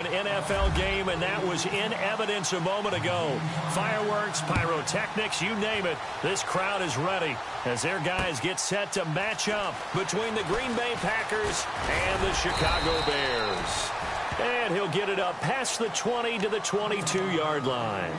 NFL game, and that was in evidence a moment ago. Fireworks, pyrotechnics, you name it. This crowd is ready as their guys get set to match up between the Green Bay Packers and the Chicago Bears. And he'll get it up past the 20 to the 22-yard line.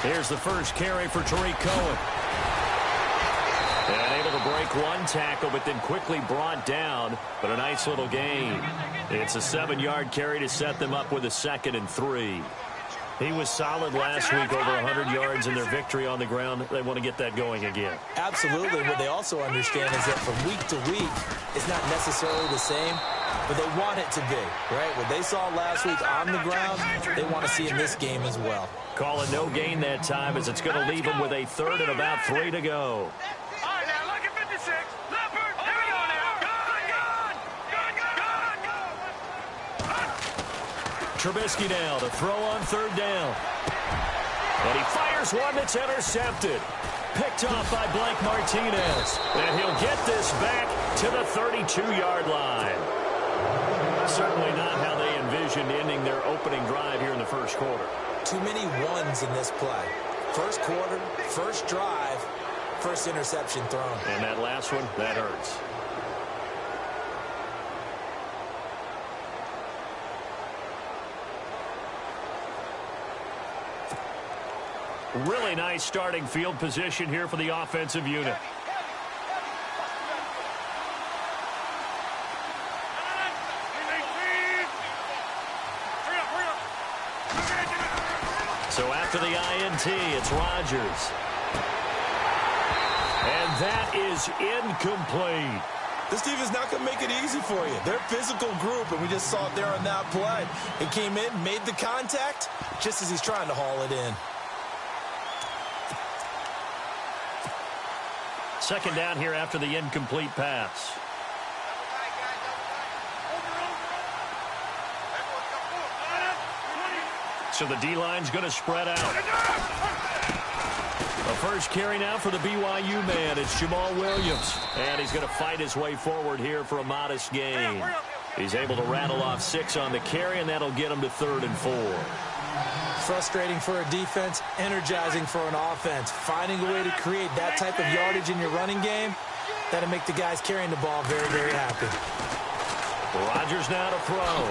Here's the first carry for Tariq Cohen. And able to break one tackle, but then quickly brought down. But a nice little gain. It's a 7-yard carry to set them up with a 2nd and 3. He was solid last week, over 100 yards in their victory on the ground. They want to get that going again. Absolutely. What they also understand is that from week to week, it's not necessarily the same, but they want it to be, right? What they saw last week on the ground, they want to see in this game as well. Call it no gain that time, as it's going to leave them with a 3rd and about 3 to go. All right, now look at 56. Leopard, here we go now. Trubisky now to throw on 3rd down. And he fires one that's intercepted. Picked off by Blake Martinez. And he'll get this back to the 32-yard line. Certainly not how they envisioned ending their opening drive here in the first quarter. Too many ones in this play. First quarter, first drive, first interception thrown. And that last one, that hurts. Really nice starting field position here for the offensive unit. So after the INT, it's Rodgers. And that is incomplete. This defense is not going to make it easy for you. They're a physical group, and we just saw it there on that play. It came in, made the contact, just as he's trying to haul it in. 2nd down here after the incomplete pass. So the D-line's going to spread out. The first carry now for the BYU man. It's Jamal Williams. And he's going to fight his way forward here for a modest gain. He's able to rattle off 6 on the carry, and that'll get him to 3rd and 4. Frustrating for a defense, energizing for an offense. Finding a way to create that type of yardage in your running game, that'll make the guys carrying the ball very, very happy. Rodgers now to throw.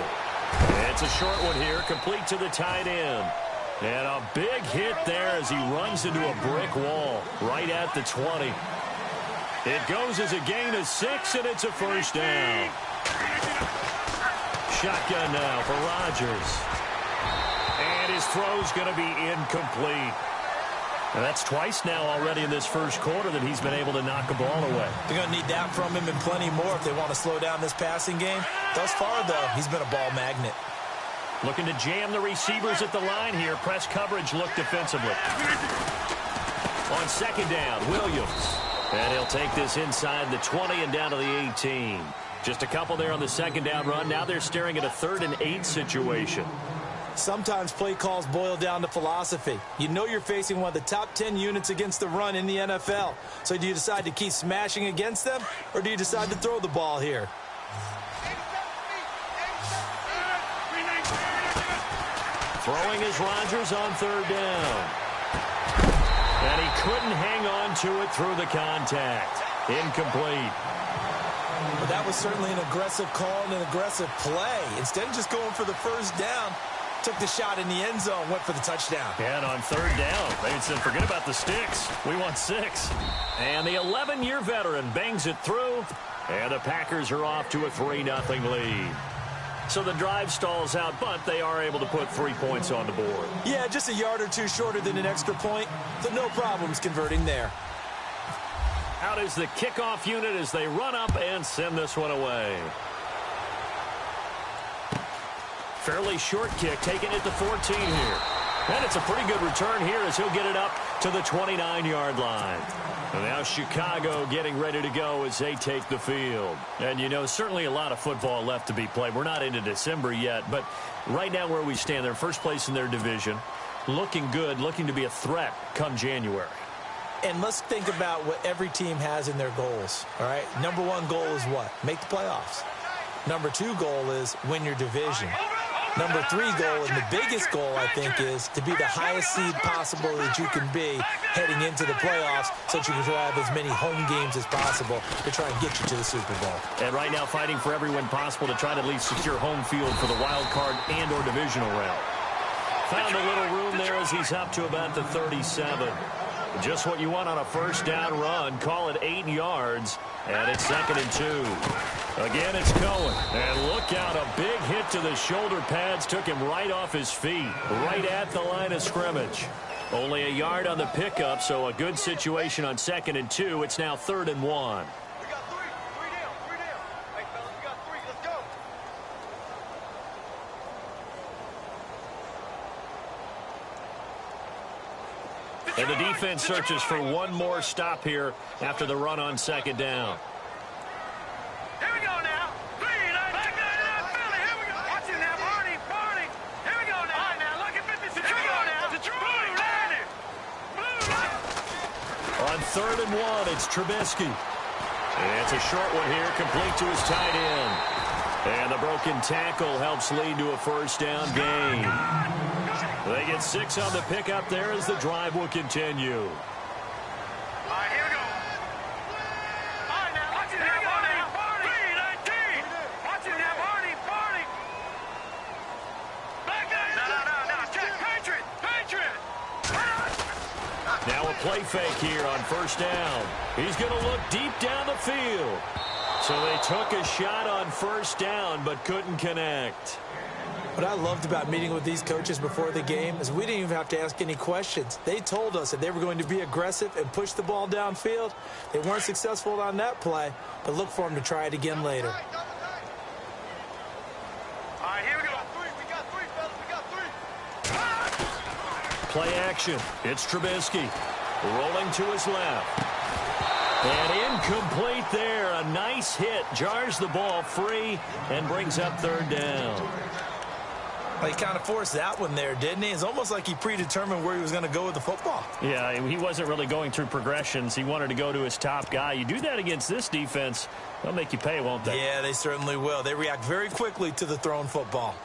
It's a short one here, complete to the tight end. And a big hit there as he runs into a brick wall right at the 20. It goes as a gain of 6, and it's a first down. Shotgun now for Rodgers. And his throw's going to be incomplete. And that's twice now already in this first quarter that he's been able to knock a ball away. They're going to need that from him and plenty more if they want to slow down this passing game. Thus far, though, he's been a ball magnet. Looking to jam the receivers at the line here. Press coverage look defensively. On 2nd down, Williams. And he'll take this inside the 20 and down to the 18. Just a couple there on the 2nd down run. Now they're staring at a 3rd and 8 situation. Sometimes play calls boil down to philosophy. You know you're facing one of the top 10 units against the run in the NFL. So do you decide to keep smashing against them, or do you decide to throw the ball here? Throwing is Rodgers on 3rd down. And he couldn't hang on to it through the contact. Incomplete. Well, that was certainly an aggressive call and an aggressive play. Instead of just going for the first down, took the shot in the end zone, went for the touchdown. And on 3rd down, they said, forget about the sticks. We want 6. And the 11-year veteran bangs it through. And the Packers are off to a 3-0 lead. So the drive stalls out, but they are able to put 3 points on the board. Yeah, just a yard or two shorter than an extra point. So no problems converting there. Out is the kickoff unit as they run up and send this one away. Fairly short kick, taking it to 14 here. And it's a pretty good return here as he'll get it up to the 29-yard line. And now Chicago getting ready to go as they take the field. And, you know, certainly a lot of football left to be played. We're not into December yet, but right now where we stand, they're first place in their division, looking good, looking to be a threat come January. And let's think about what every team has in their goals, all right? Number one goal is what? Make the playoffs. Number two goal is win your division. Number three goal, and the biggest goal, I think, is to be the highest seed possible that you can be heading into the playoffs so that you can have as many home games as possible to try and get you to the Super Bowl. And right now fighting for every win possible to try to at least secure home field for the wild card and or divisional round. Found a little room there as he's up to about the 37. Just what you want on a first down run. Call it 8 yards, and it's 2nd and 2. Again, it's Cohen. And look out, a big hit to the shoulder pads took him right off his feet, right at the line of scrimmage. Only a yard on the pickup, so a good situation on 2nd and 2. It's now 3rd and 1. We got three down. Hey, fellas, we got 3. Let's go. And the defense searches for one more stop here after the run on 2nd down. Here we go now. Back there, Philly. Here we go. Watch it now, Barney. Here we go now. All right, now, look at 56. Here we go now. Detroit. On 3rd and 1, it's Trubisky. And it's a short one here, complete to his tight end. And the broken tackle helps lead to a first down gain. They get 6 on the pickup there as the drive will continue. All right, here we go. All right, now, watch it now, Barney. 3-19. Watch it now, Barney. Back there. No. Check. Patriot. Now a play fake here on first down. He's going to look deep down the field. So they took a shot on first down but couldn't connect. What I loved about meeting with these coaches before the game is we didn't even have to ask any questions. They told us that they were going to be aggressive and push the ball downfield. They weren't successful on that play, but look for them to try it again later. All right, here we go. We got 3, fellas. We got 3. Play action. It's Trubisky. Rolling to his left. And incomplete there. A nice hit. Jars the ball free and brings up 3rd down. Well, he kind of forced that one there, didn't he? It's almost like he predetermined where he was going to go with the football. Yeah, he wasn't really going through progressions. He wanted to go to his top guy. You do that against this defense, they'll make you pay, won't they? Yeah, they certainly will. They react very quickly to the thrown football.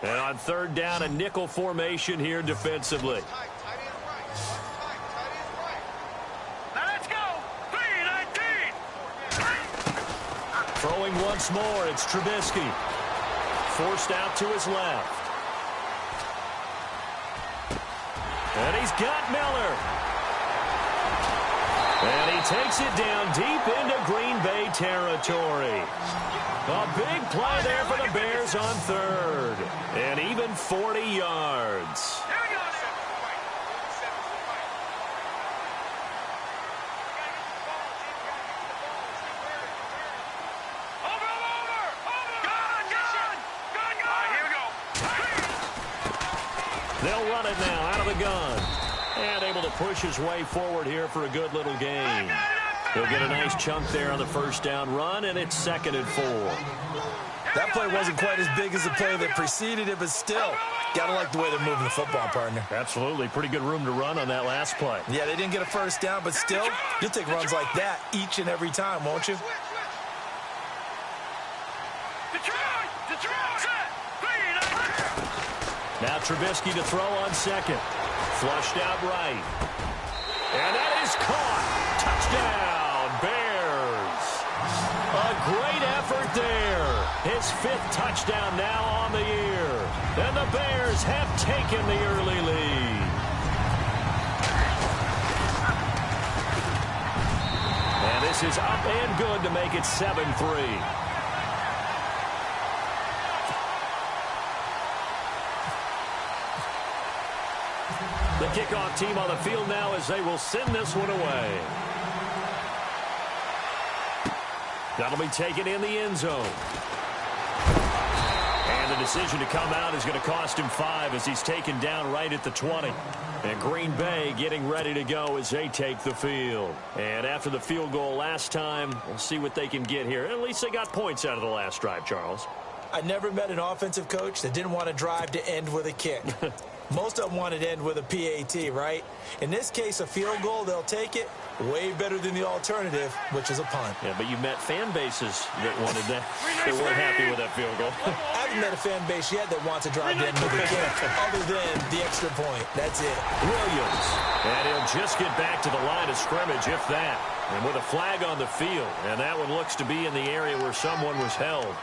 And on 3rd down, a nickel formation here defensively. Throwing once more, it's Trubisky. Forced out to his left. And he's got Miller. And he takes it down deep into Green Bay territory. A big play there for the Bears on 3rd. And even 40 yards. They'll run it now out of the gun. And able to push his way forward here for a good little gain. He'll get a nice chunk there on the first down run, and it's 2nd and 4. That play wasn't quite as big as the play that preceded it, but still, got to like the way they're moving the football, partner. Absolutely. Pretty good room to run on that last play. Yeah, they didn't get a first down, but still, you'll take runs like that each and every time, won't you? Now Trubisky to throw on 2nd. Flushed out right. And that is caught. Touchdown, Bears. A great effort there. His 5th touchdown now on the year. And the Bears have taken the early lead. And this is up and good to make it 7-3. The kickoff team on the field now as they will send this one away. That'll be taken in the end zone. And the decision to come out is going to cost him 5 as he's taken down right at the 20. And Green Bay getting ready to go as they take the field. And after the field goal last time, we'll see what they can get here. At least they got points out of the last drive, Charles. I never met an offensive coach that didn't want to drive to end with a kick. Most of them wanted to end with a PAT, right? In this case, a field goal, they'll take it. Way better than the alternative, which is a punt. Yeah, but you met fan bases that wanted that. They weren't happy with that field goal. I haven't met a fan base yet that wants to drive to end with a kick, other than the extra point. That's it. Williams. And he'll just get back to the line of scrimmage, if that. And with a flag on the field. And that one looks to be in the area where someone was held.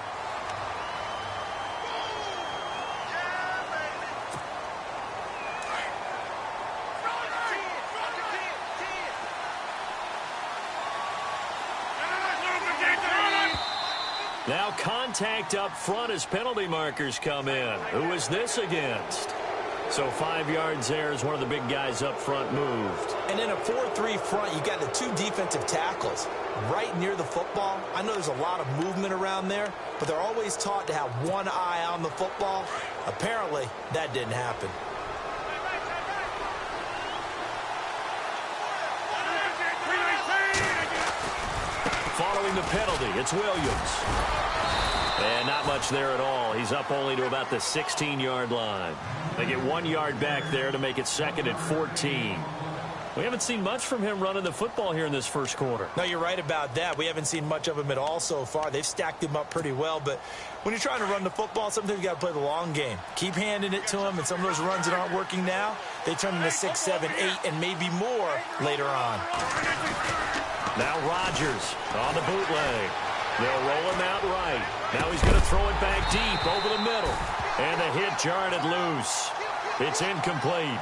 Now contact up front as penalty markers come in. Who is this against? So 5 yards there as one of the big guys up front moved. And in a 4-3 front, you got the 2 defensive tackles right near the football. I know there's a lot of movement around there, but they're always taught to have one eye on the football. Apparently, that didn't happen. Following the penalty, it's Williams. And not much there at all. He's up only to about the 16-yard line. They get 1 yard back there to make it 2nd and 14. We haven't seen much from him running the football here in this first quarter. No, you're right about that. We haven't seen much of him at all so far. They've stacked him up pretty well, but when you're trying to run the football, sometimes you got to play the long game. Keep handing it to him, and some of those runs that aren't working now, they turn into 6, 7, 8, and maybe more later on. Now Rodgers on the bootleg. They'll roll him out right. Now he's going to throw it back deep over the middle. And the hit jarred it loose. It's incomplete.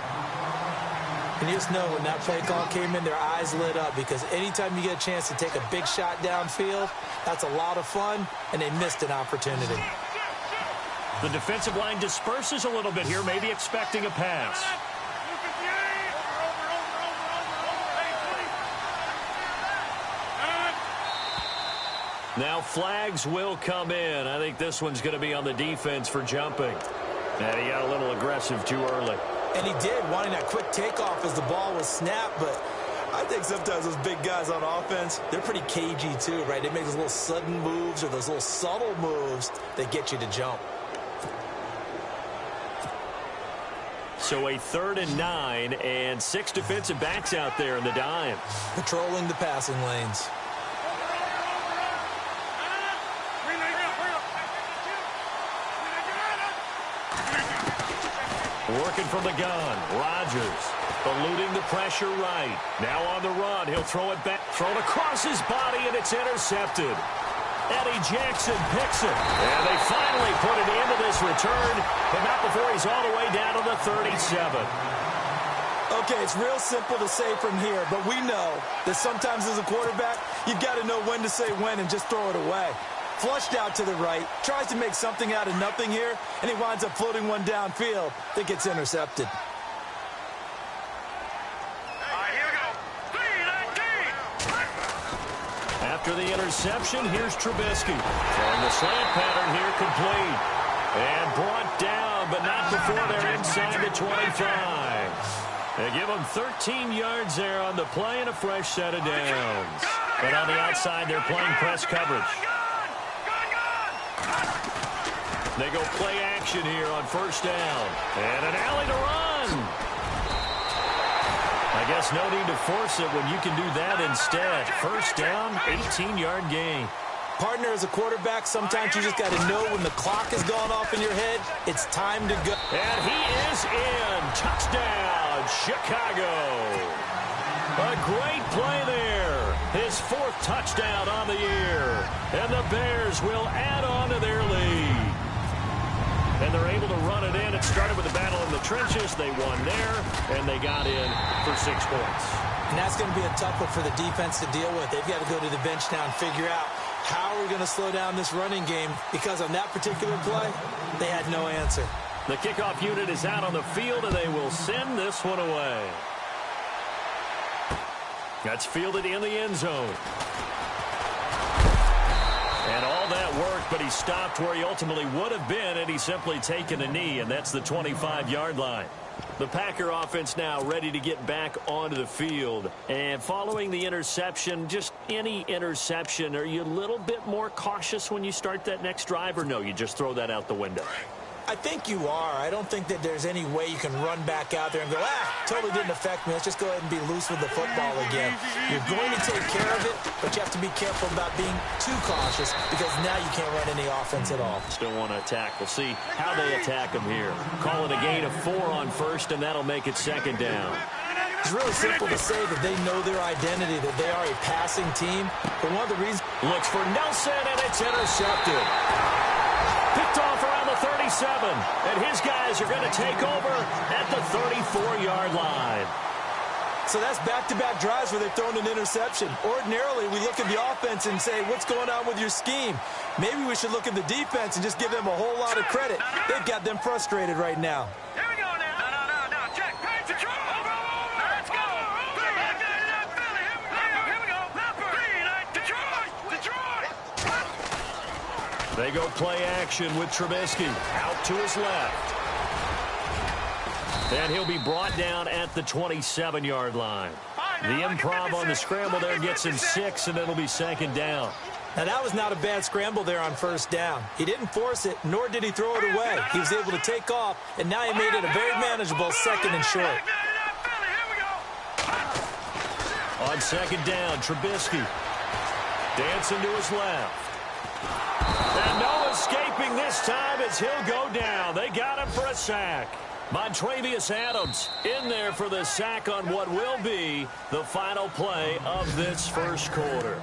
And you just know when that play call came in, their eyes lit up, because anytime you get a chance to take a big shot downfield, that's a lot of fun, and they missed an opportunity. The defensive line disperses a little bit here, maybe expecting a pass. Now flags will come in. I think this one's going to be on the defense for jumping. And he got a little aggressive too early. And he did, wanting that quick takeoff as the ball was snapped, but I think sometimes those big guys on offense, they're pretty cagey too, right? They make those little sudden moves or those little subtle moves that get you to jump. So a 3rd and 9 and 6 defensive backs out there in the dime. Patrolling the passing lanes. Working from the gun. Rodgers eluding the pressure right. Now on the run. He'll throw it back. Thrown across his body, and it's intercepted. Eddie Jackson picks it. And they finally put it into this return, but not before he's all the way down to the 37. Okay, it's real simple to say from here, but we know that sometimes as a quarterback, you've got to know when to say when and just throw it away. Flushed out to the right, tries to make something out of nothing here, and he winds up floating one downfield that gets intercepted. After the interception, here's Trubisky. Throwing the slant pattern here complete. And brought down, but not before they're inside the 25. They give them 13 yards there on the play and a fresh set of downs. But on the outside, they're playing press coverage. They go play action here on 1st down. And an alley to run. I guess no need to force it when you can do that instead. 1st down, 18-yard gain. Partner, as a quarterback, sometimes you just got to know when the clock is going off in your head, it's time to go. And he is in. Touchdown, Chicago. A great play there. His 4th touchdown on the year. And the Bears will add on to their lead. And they're able to run it in. It started with a battle in the trenches. They won there, and they got in for 6 points. And that's going to be a tough one for the defense to deal with. They've got to go to the bench now and figure out how we're going to slow down this running game, because on that particular play, they had no answer. The kickoff unit is out on the field, and they will send this one away. That's fielded in the end zone. And all that worked, but he stopped where he ultimately would have been, and he's simply taken a knee, and that's the 25-yard line. The Packer offense now ready to get back onto the field. And following the interception, just any interception, are you a little bit more cautious when you start that next drive, or no, you just throw that out the window? I think you are. I don't think that there's any way you can run back out there and go, totally didn't affect me. Let's just go ahead and be loose with the football again. You're going to take care of it, but you have to be careful about being too cautious because now you can't run any offense at all. Still want to attack. We'll see how they attack them here. Call it a gain of 4 on first, and that'll make it second down. It's really simple to say that they know their identity, that they are a passing team. But one of the reasons... Looks for Nelson, and it's intercepted. Picked off around the 37, and his guys are going to take over at the 34-yard line. So that's back-to-back drives where they've thrown an interception. Ordinarily, we look at the offense and say, what's going on with your scheme? Maybe we should look at the defense and just give them a whole lot of credit. They've got them frustrated right now. Here we go now. No. Check. Pass the draw. Let's go. Back there to that Philly. Here we go. Detroit. They go play action with Trubisky out to his left. And he'll be brought down at the 27-yard line. The improv on the scramble there gets him 6, and it'll be second down. Now, that was not a bad scramble there on first down. He didn't force it, nor did he throw it away. He was able to take off, and now he made it a very manageable second and short. On second down, Trubisky dancing to his left. And no escaping this time as he'll go down. They got him for a sack. Montravius Adams in there for the sack on what will be the final play of this first quarter.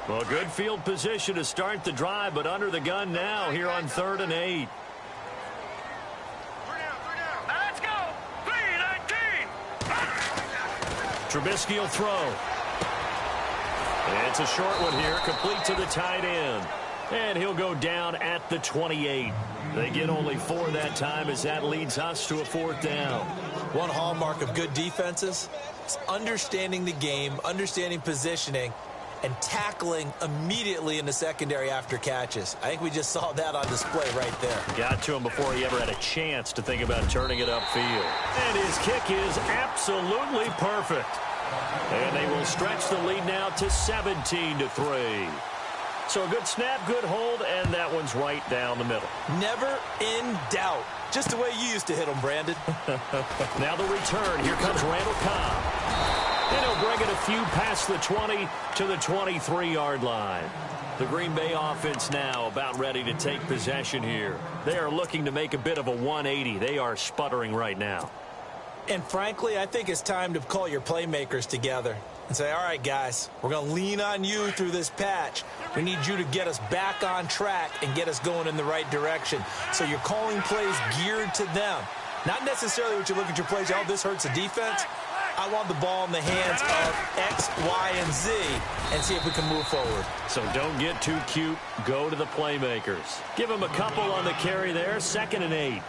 Well, good field position to start the drive, but under the gun now here on 3rd and 8. Let's go. 3-19. Trubisky will throw. It's a short one here, complete to the tight end. And he'll go down at the 28. They get only 4 that time as that leads us to a 4th down. One hallmark of good defenses is understanding the game, understanding positioning, and tackling immediately in the secondary after catches. I think we just saw that on display right there. Got to him before he ever had a chance to think about turning it upfield. And his kick is absolutely perfect. And they will stretch the lead now to 17-3. So a good snap, good hold, and that one's right down the middle. Never in doubt. Just the way you used to hit them, Brandon. Now the return. Here comes Randall Cobb. And he'll bring it a few past the 20 to the 23-yard line. The Green Bay offense now about ready to take possession here. They are looking to make a bit of a 180. They are sputtering right now. And frankly, I think it's time to call your playmakers together and say, all right, guys, we're going to lean on you through this patch. We need you to get us back on track and get us going in the right direction. So you're calling plays geared to them. Not necessarily what you look at your plays, oh, this hurts the defense. I want the ball in the hands of X, Y, and Z and see if we can move forward. So don't get too cute. Go to the playmakers. Give them a couple on the carry there. 2nd and 8.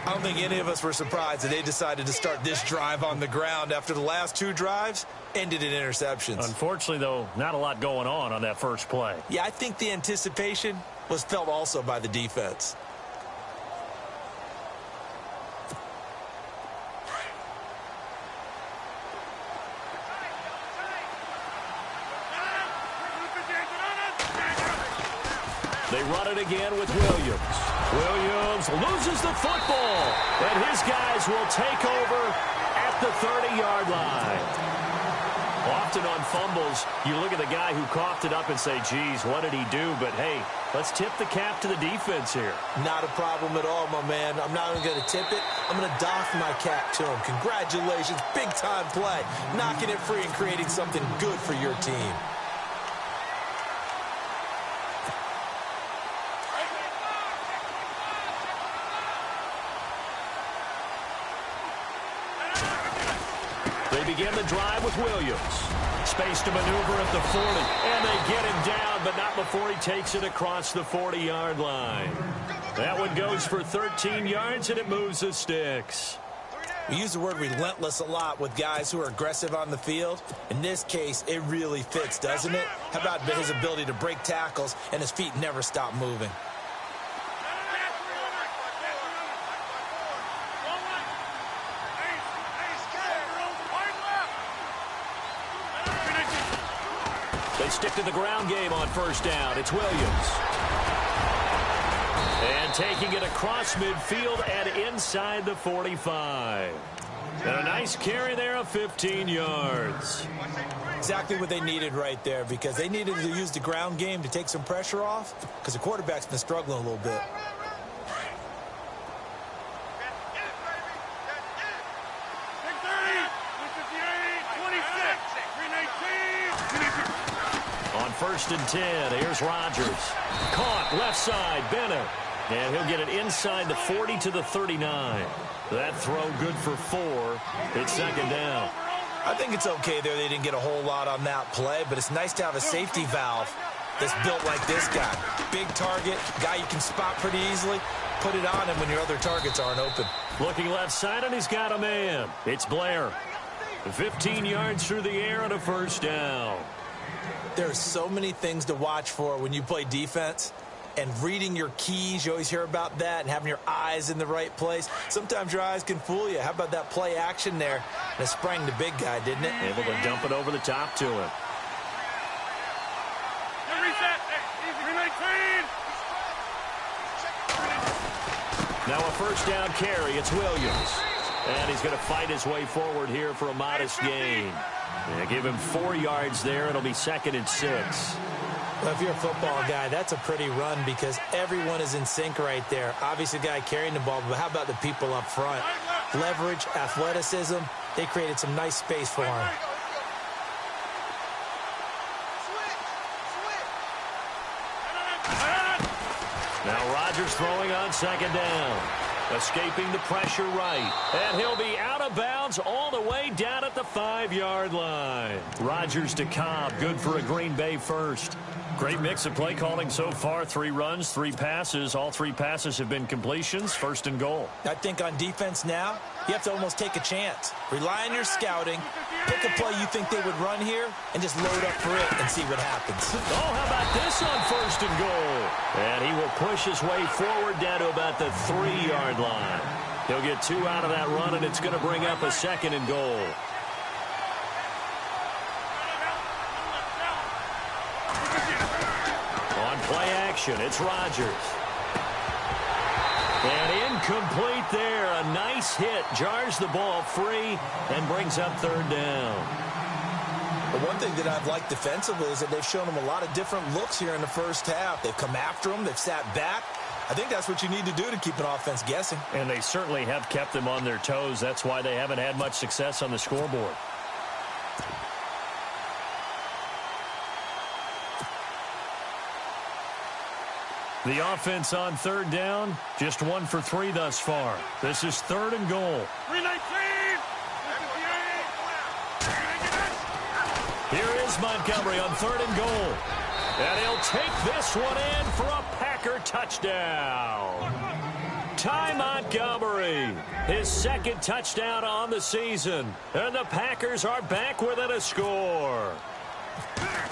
I don't think any of us were surprised that they decided to start this drive on the ground after the last 2 drives ended in interceptions. Unfortunately, though, not a lot going on that first play. Yeah, I think the anticipation was felt also by the defense. They run it again with Williams. Williams loses the football, and his guys will take over at the 30-yard line. Often on fumbles, you look at the guy who coughed it up and say, geez, what did he do? But, hey, let's tip the cap to the defense here. Not a problem at all, my man. I'm not even going to tip it. I'm going to doff my cap to him. Congratulations, big-time play. Knocking it free and creating something good for your team. They begin the drive with Williams. Space to maneuver at the 40. And they get him down, but not before he takes it across the 40-yard line. That one goes for 13 yards, and it moves the sticks. We use the word relentless a lot with guys who are aggressive on the field. In this case, it really fits, doesn't it? How about his ability to break tackles and his feet never stop moving? They stick to the ground game on first down. It's Williams. And taking it across midfield and inside the 45. And a nice carry there of 15 yards. Exactly what they needed right there, because they needed to use the ground game to take some pressure off, because the quarterback's been struggling a little bit. On 1st and 10, here's Rodgers. Caught left side, Bennett. And he'll get it inside the 40 to the 39. That throw good for 4. It's second down. I think it's okay there. They didn't get a whole lot on that play, but it's nice to have a safety valve that's built like this guy. Big target, guy you can spot pretty easily. Put it on him when your other targets aren't open. Looking left side, and he's got a man. It's Blair. 15 yards through the air and a first down. There's so many things to watch for when you play defense. And reading your keys, you always hear about that, and having your eyes in the right place. Sometimes your eyes can fool you. How about that play action there? And it sprang the big guy, didn't it? Able to dump it over the top to him. Now a first down carry. It's Williams. And he's going to fight his way forward here for a modest gain. Yeah, give him 4 yards there. It'll be 2nd and 6. Well, if you're a football guy, that's a pretty run because everyone is in sync right there. Obviously, the guy carrying the ball, but how about the people up front? Leverage, athleticism, they created some nice space for him. Now Rodgers throwing on 2nd down. Escaping the pressure right. And he'll be out of bounds all the way down at the 5-yard line. Rodgers to Cobb. Good for a Green Bay first. Great mix of play calling so far. 3 runs, 3 passes. All 3 passes have been completions. 1st and goal. I think on defense now, you have to almost take a chance. Rely on your scouting. Pick a play you think they would run here and just load up for it and see what happens. Oh, how about this on 1st and goal? And he will push his way forward down to about the 3-yard line. He'll get 2 out of that run, and it's going to bring up a 2nd and goal. On play action, it's Rodgers. And incomplete there. A nice hit. Jars the ball free and brings up 3rd down. But one thing that I've liked defensively is that they've shown them a lot of different looks here in the first half. They've come after them. They've sat back. I think that's what you need to do to keep an offense guessing. And they certainly have kept them on their toes. That's why they haven't had much success on the scoreboard. The offense on 3rd down, just 1 for 3 thus far. This is 3rd and goal. 319. Here is Montgomery on 3rd and goal. And he'll take this one in for a Packer touchdown. Ty Montgomery, his 2nd touchdown on the season. And the Packers are back within a score.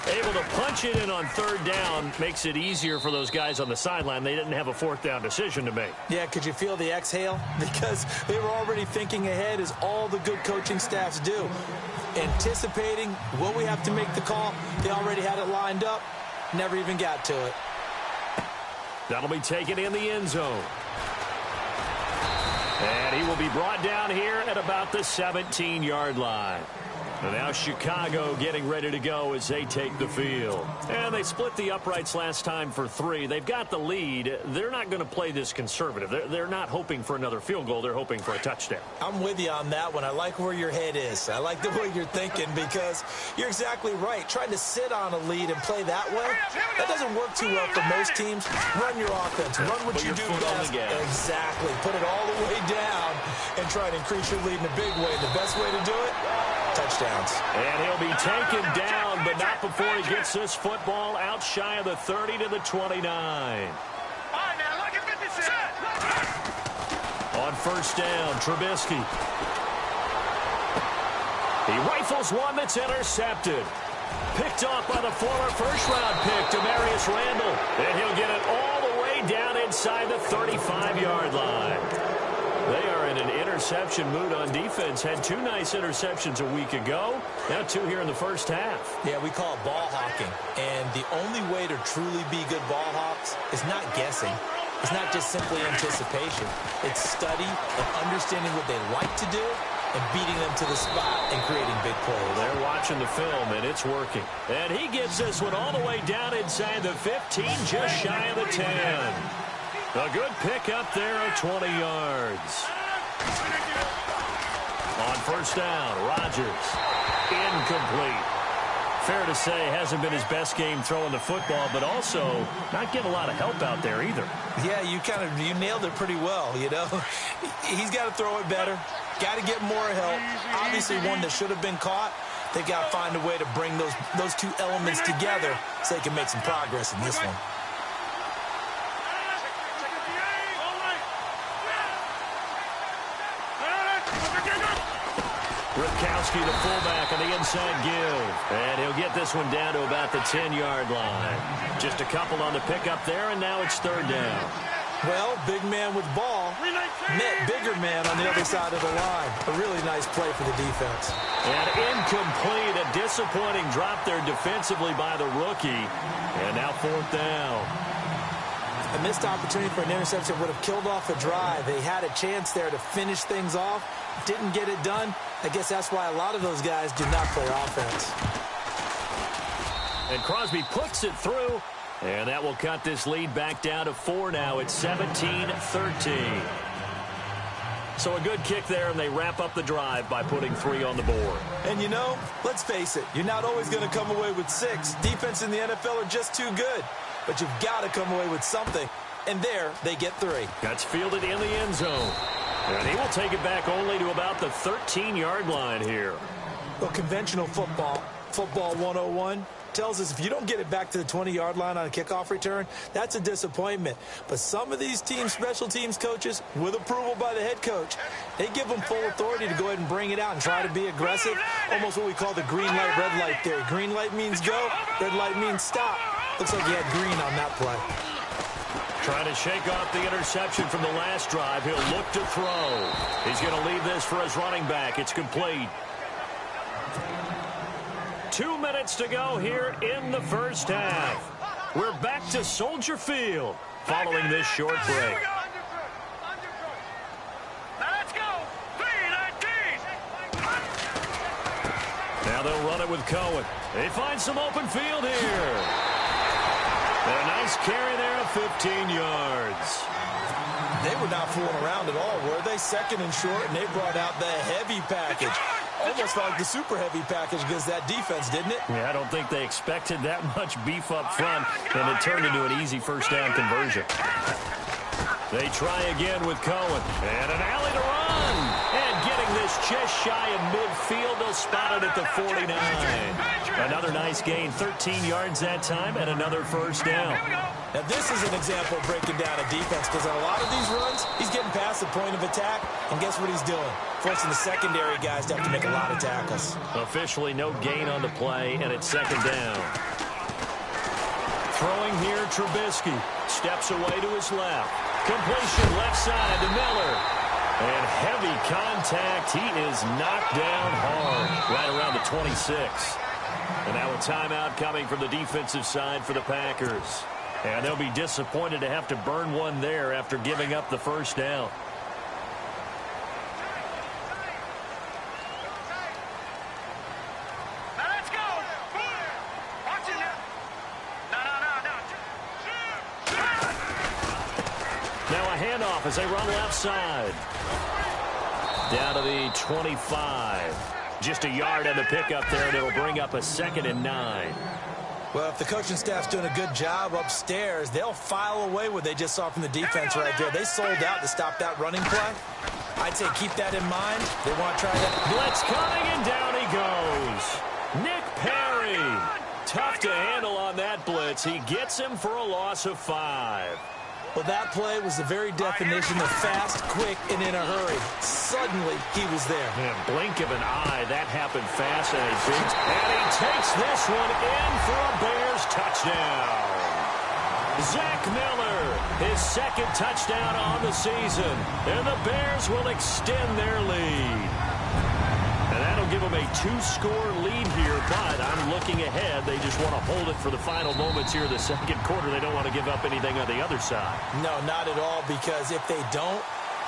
Able to punch it in on 3rd down makes it easier for those guys on the sideline. They didn't have a 4th down decision to make. Yeah, could you feel the exhale? Because they were already thinking ahead, as all the good coaching staffs do. Anticipating, will we have to make the call? They already had it lined up. Never even got to it. That'll be taken in the end zone. And he will be brought down here at about the 17-yard line. And now Chicago getting ready to go as they take the field. And they split the uprights last time for 3. They've got the lead. They're not going to play this conservative. They're not hoping for another field goal. They're hoping for a touchdown. I'm with you on that one. I like where your head is. I like the way you're thinking, because you're exactly right. Trying to sit on a lead and play that way, that doesn't work too well for most teams. Run your offense. Run what you do best. Exactly. Put it all the way down and try to increase your lead in a big way. And the best way to do it? touchdowns. And he'll be taken down, but not before he gets this football out shy of the 30 to the 29. All right, now, look at 56. On first down, Trubisky. He rifles one that's intercepted. Picked off by the former first-round pick, Demarius Randall. And he'll get it all the way down inside the 35-yard line. They are in an interception mood on defense. Had 2 nice interceptions a week ago. Now 2 here in the first half. Yeah, we call it ball hawking. And the only way to truly be good ball hawks is not guessing. It's not just simply anticipation. It's study and understanding what they like to do and beating them to the spot and creating big plays. They're watching the film, and it's working. And he gets this one all the way down inside the 15, just shy of the 10. A good pick up there of 20 yards. On first down, Rodgers. Incomplete. Fair to say, hasn't been his best game throwing the football, but also not getting a lot of help out there either. Yeah, you nailed it pretty well, you know. He's got to throw it better. Got to get more help. Obviously, one that should have been caught. They got to find a way to bring those 2 elements together so they can make some progress in this one. Ripkowski, the fullback, on the inside give. And he'll get this one down to about the 10-yard line. Just a couple on the pickup there, and now it's third down. Well, big man with ball met bigger man on the other side of the line. A really nice play for the defense. And incomplete, a disappointing drop there defensively by the rookie. And now fourth down. A missed opportunity for an interception would have killed off a drive. They had a chance there to finish things off. Didn't get it done. I guess that's why a lot of those guys do not play offense. And Crosby puts it through. And that will cut this lead back down to 4 now. It's 17-13. So a good kick there, and they wrap up the drive by putting 3 on the board. And, you know, let's face it, you're not always going to come away with 6. Defense in the NFL are just too good. But you've got to come away with something. And there, they get 3. That's fielded in the end zone. And he will take it back only to about the 13-yard line here. Well, conventional football 101, tells us if you don't get it back to the 20-yard line on a kickoff return, that's a disappointment. But some of these teams, special teams coaches, with approval by the head coach, they give them full authority to go ahead and bring it out and try to be aggressive, almost what we call the green light, red light theory. Green light means go, red light means stop. Looks like he had green on that play. Trying to shake off the interception from the last drive. He'll look to throw. He's going to leave this for his running back. It's complete. 2 minutes to go here in the first half. We're back to Soldier Field following this short break. Let's go. 3-19. Now they'll run it with Cohen. They find some open field here. And a nice carry there of 15 yards. They were not fooling around at all, were they? Second and short, and they brought out the heavy package. Almost like the super heavy package against that defense, didn't it? Yeah, I don't think they expected that much beef up front, and it turned into an easy first down conversion. They try again with Cohen. And an alley to run. And getting this just shy of midfield. They'll spot it at the 49. Another nice gain. 13 yards that time and another first down. Now, this is an example of breaking down a defense because on a lot of these runs, he's getting past the point of attack. And guess what he's doing? Forcing the secondary guys to have to make a lot of tackles. Officially no gain on the play, and it's second down. Throwing here, Trubisky. Steps away to his left. Completion left side to Miller. And heavy contact. He is knocked down hard right around the 26. And now a timeout coming from the defensive side for the Packers. And they'll be disappointed to have to burn one there after giving up the first down. Let's go. Watch it now. No. Now a handoff as they run left side. Down to the 25. Just a yard on the pickup there, and it'll bring up a 2nd and 9. Well, if the coaching staff's doing a good job upstairs, they'll file away what they just saw from the defense right there. They sold out to stop that running play. I'd say keep that in mind. They want to try that. Blitz coming, and down he goes. Nick Perry. Tough to handle on that blitz. He gets him for a loss of 5. Well, that play was the very definition of fast, quick, and in a hurry. Suddenly, he was there. Yeah, blink of an eye. That happened fast, and he takes this one in for a Bears touchdown. Zach Miller, his second touchdown on the season, and the Bears will extend their lead. And that'll give them a 2-score lead here, but I'm looking ahead. They just want to hold it for the final moments here in the second quarter. They don't want to give up anything on the other side. No, not at all, because if they don't,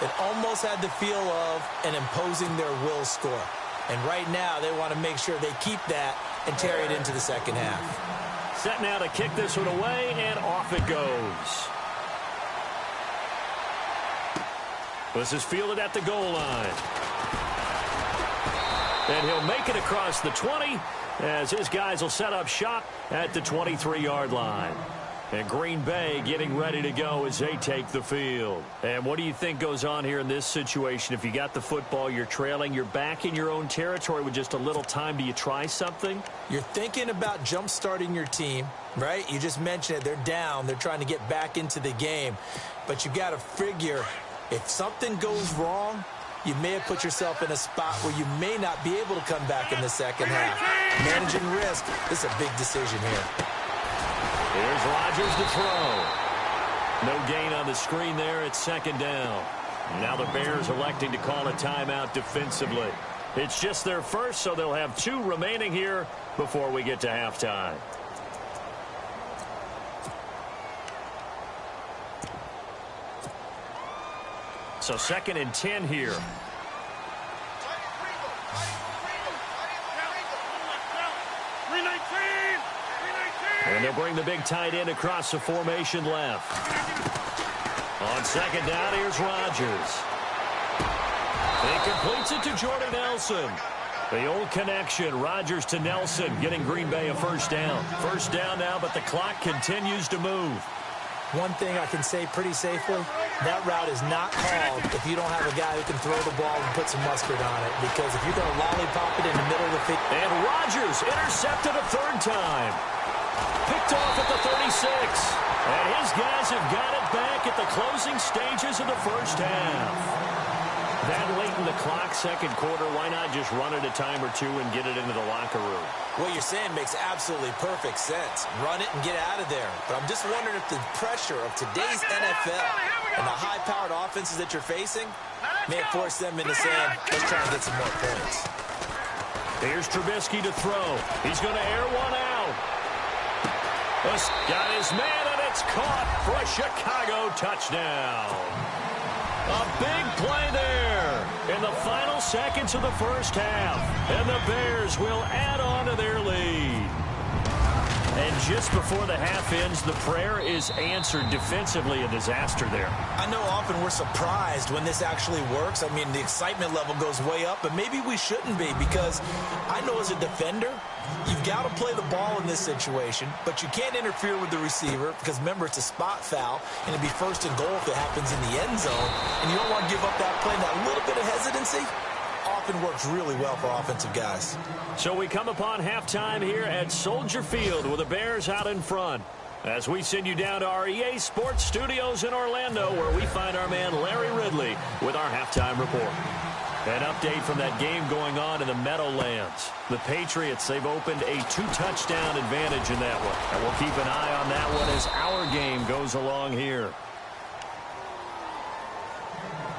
it almost had the feel of an imposing their will score. And right now, they want to make sure they keep that and carry it into the second half. Set now to kick this one away, and off it goes. This is fielded at the goal line. And he'll make it across the 20 as his guys will set up shop at the 23-yard line. And Green Bay getting ready to go as they take the field. And what do you think goes on here in this situation? If you got the football, you're trailing, you're back in your own territory with just a little time. Do you try something? You're thinking about jump-starting your team, right? You just mentioned it. They're down. They're trying to get back into the game. But you got to figure if something goes wrong, you may have put yourself in a spot where you may not be able to come back in the second half. Managing risk, this is a big decision here. Here's Rodgers to throw. No gain on the screen there. It's second down. Now the Bears electing to call a timeout defensively. It's just their first, so they'll have 2 remaining here before we get to halftime. So 2nd and 10 here. And they'll bring the big tight end across the formation left. On second down, here's Rodgers. He completes it to Jordan Nelson. The old connection, Rodgers to Nelson, getting Green Bay a first down. First down now, but the clock continues to move. One thing I can say pretty safely, that route is not called if you don't have a guy who can throw the ball and put some mustard on it. Because if you're going to lollipop it in the middle of the field. And Rodgers intercepted a 3rd time. Picked off at the 36. And his guys have got it back at the closing stages of the first half. That late in the clock, second quarter, why not just run it a time or 2 and get it into the locker room? What you're saying makes absolutely perfect sense. Run it and get out of there. But I'm just wondering if the pressure of today's NFL and the high-powered offenses that you're facing may have forced them into saying, let's try and get some more points. Here's Trubisky to throw. He's going to air one out. Got his man, and it's caught for a Chicago touchdown. A big play there in the final seconds of the first half. And the Bears will add on to their lead. And just before the half ends, the prayer is answered defensively. A disaster there. I know often we're surprised when this actually works. I mean, the excitement level goes way up, but maybe we shouldn't be, because I know as a defender, you've got to play the ball in this situation, but you can't interfere with the receiver because, remember, it's a spot foul, and it'd be 1st and goal if it happens in the end zone, and you don't want to give up that play. And that little bit of hesitancy often works really well for offensive guys. So we come upon halftime here at Soldier Field with the Bears out in front. As we send you down to our EA Sports Studios in Orlando, where we find our man Larry Ridley with our halftime report. An update from that game going on in the Meadowlands. The Patriots, they've opened a 2-touchdown advantage in that one. And we'll keep an eye on that one as our game goes along here.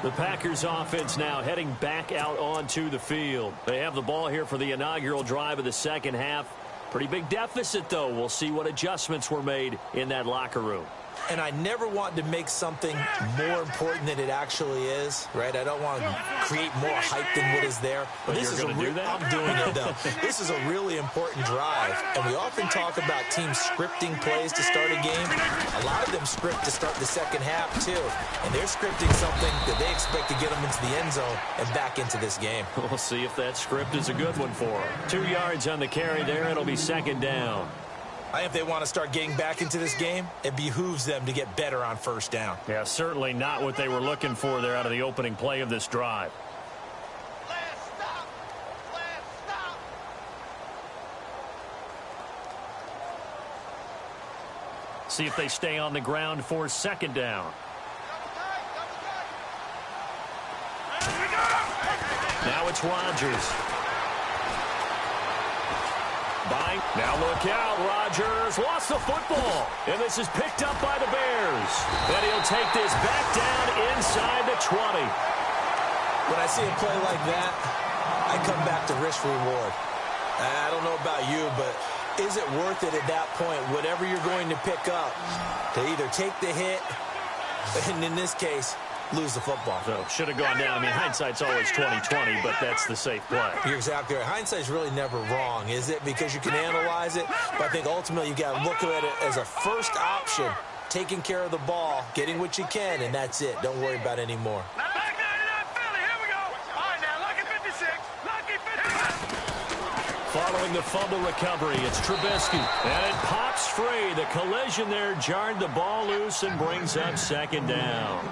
The Packers offense now heading back out onto the field. They have the ball here for the inaugural drive of the second half. Pretty big deficit, though. We'll see what adjustments were made in that locker room. And I never want to make something more important than it actually is, right? I don't want to create more hype than what is there. But this is do that? I'm doing it, though. This is a really important drive. And we often talk about teams scripting plays to start a game. A lot of them script to start the second half, too. And they're scripting something that they expect to get them into the end zone and back into this game. We'll see if that script is a good one for them. 2 yards on the carry there. It'll be second down. I think if they want to start getting back into this game, it behooves them to get better on first down. Yeah, certainly not what they were looking for there out of the opening play of this drive. See if they stay on the ground for second down. Now it's Rodgers. Now look out, Rodgers lost the football, and this is picked up by the Bears. And he'll take this back down inside the 20. When I see a play like that, I come back to risk reward. I don't know about you, but is it worth it at that point, whatever you're going to pick up, to either take the hit, and in this case, lose the football? So should have gone down. I mean, hindsight's always 20/20, but that's the safe play. You're exactly right. Hindsight's really never wrong, is it? Because you can analyze it, but I think ultimately you got to look at it as a first option, taking care of the ball, getting what you can, and that's it. Don't worry about any more. Following the fumble recovery, it's Trubisky, and it pops free. The collision there jarred the ball loose and brings up second down.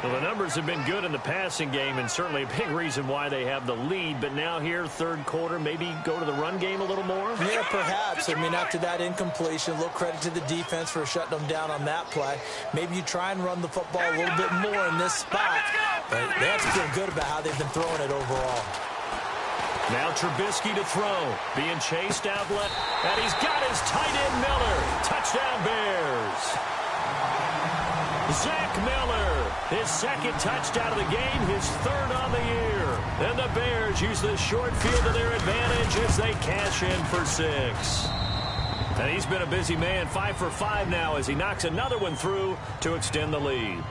Well, the numbers have been good in the passing game, and certainly a big reason why they have the lead. But now here, third quarter, maybe go to the run game a little more? Yeah, perhaps. I mean, after that incompletion, a little credit to the defense for shutting them down on that play. Maybe you try and run the football a little bit more in this spot. But they have to feel good about how they've been throwing it overall. Now Trubisky to throw. Being chased out left. And he's got his tight end Miller. Touchdown Bears. Zach Miller, his second touchdown of the game, his third on the year. And the Bears use the short field to their advantage as they cash in for 6. And he's been a busy man, 5 for 5 now as he knocks another one through to extend the lead.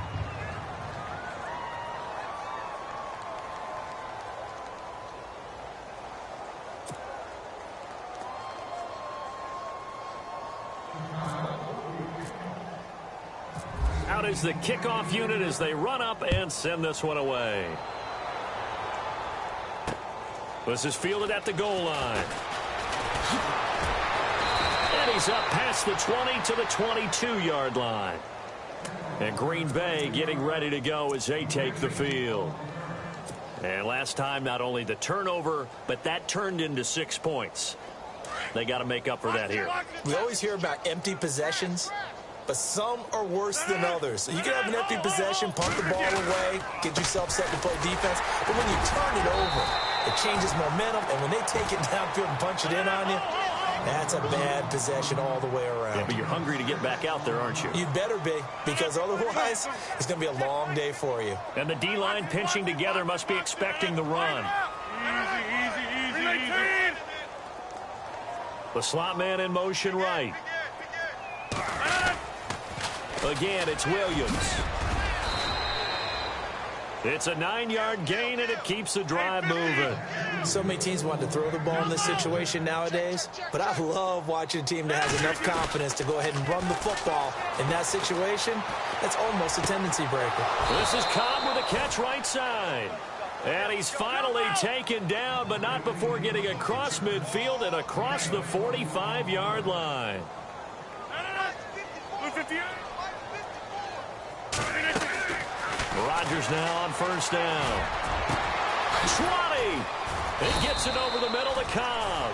Out is the kickoff unit as they run up and send this one away. This is fielded at the goal line. And he's up past the 20 to the 22-yard line. And Green Bay getting ready to go as they take the field. And last time, not only the turnover, but that turned into 6 points. They got to make up for that here. We always hear about empty possessions, but some are worse than others. You can have an empty possession, pump the ball away, get yourself set to play defense, but when you turn it over, it changes momentum, and when they take it downfield and punch it in on you, that's a bad possession all the way around. Yeah, but you're hungry to get back out there, aren't you? You'd better be, because otherwise, it's going to be a long day for you. And the D-line pinching together must be expecting the run. Easy. The slot man in motion right. Again, it's Williams. It's a 9-yard gain, and it keeps the drive moving. So many teams want to throw the ball in this situation nowadays, but I love watching a team that has enough confidence to go ahead and run the football. In that situation, that's almost a tendency breaker. This is Cobb with a catch right side. And he's finally taken down, but not before getting across midfield and across the 45-yard line. Rodgers now on first down. 20. He gets it over the middle to Cobb.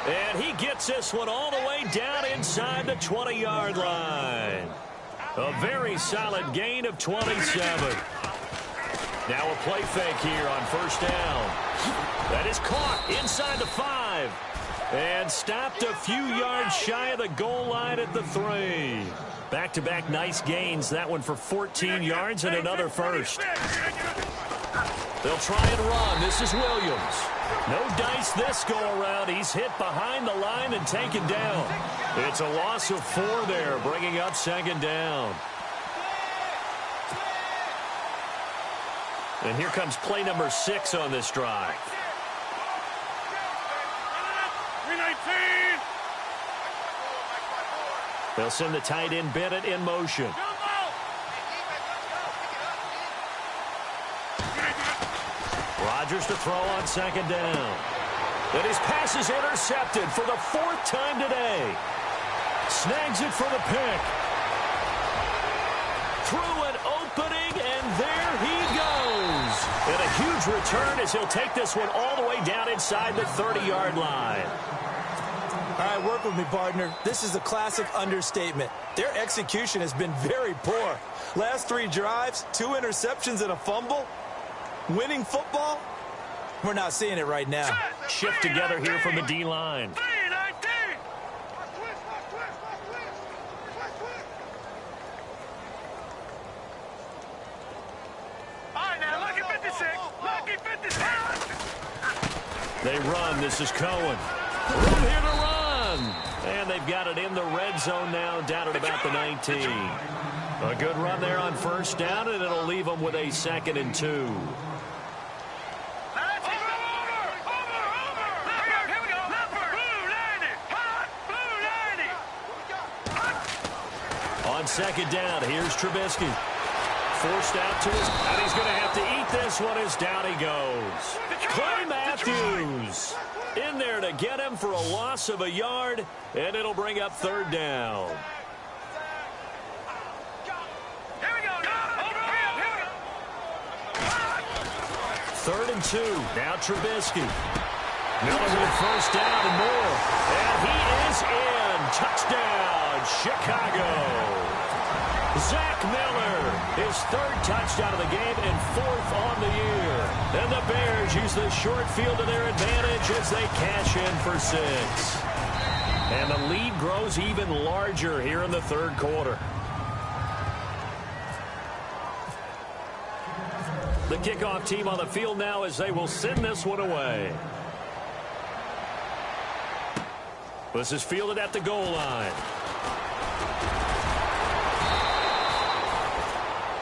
And he gets this one all the way down inside the 20-yard line. A very solid gain of 27. Now a play fake here on first down. That is caught inside the 5. And stopped a few yards shy of the goal line at the 3. Back-to-back nice gains. That one for 14 yards and another first. They'll try and run. This is Williams. No dice this go-around. He's hit behind the line and taken down. It's a loss of 4 there, bringing up second down. And here comes play number 6 on this drive. 319. They'll send the tight end Bennett in motion. Rodgers to throw on second down. And his pass is intercepted for the 4th time today. Snags it for the pick. Through an opening, and there he goes. And a huge return as he'll take this one all the way down inside the 30-yard line. All right, work with me, partner. This is a classic understatement. Their execution has been very poor. Last 3 drives, 2 interceptions and a fumble. Winning football? We're not seeing it right now. Shift together here from the D-line. They run. This is Cohen. Room here to run. And they've got it in the red zone now, down at about the 19. A good run there on 1st down, and it'll leave them with a 2nd and 2. On 2nd down, here's Trubisky. Forced out to his, and he's going to have to eat this one as down he goes. Clay Matthews in there to get him for a loss of a yard, and it'll bring up 3rd down. Here we go. 3rd and 2. Now Trubisky. Miller with 1st down and more. And he is in. Touchdown, Chicago. Zach Miller, his 3rd touchdown of the game and 4th on the year. And the Bears use the short field to their advantage as they cash in for 6. And the lead grows even larger here in the 3rd quarter. The kickoff team on the field now as they will send this one away. This is fielded at the goal line.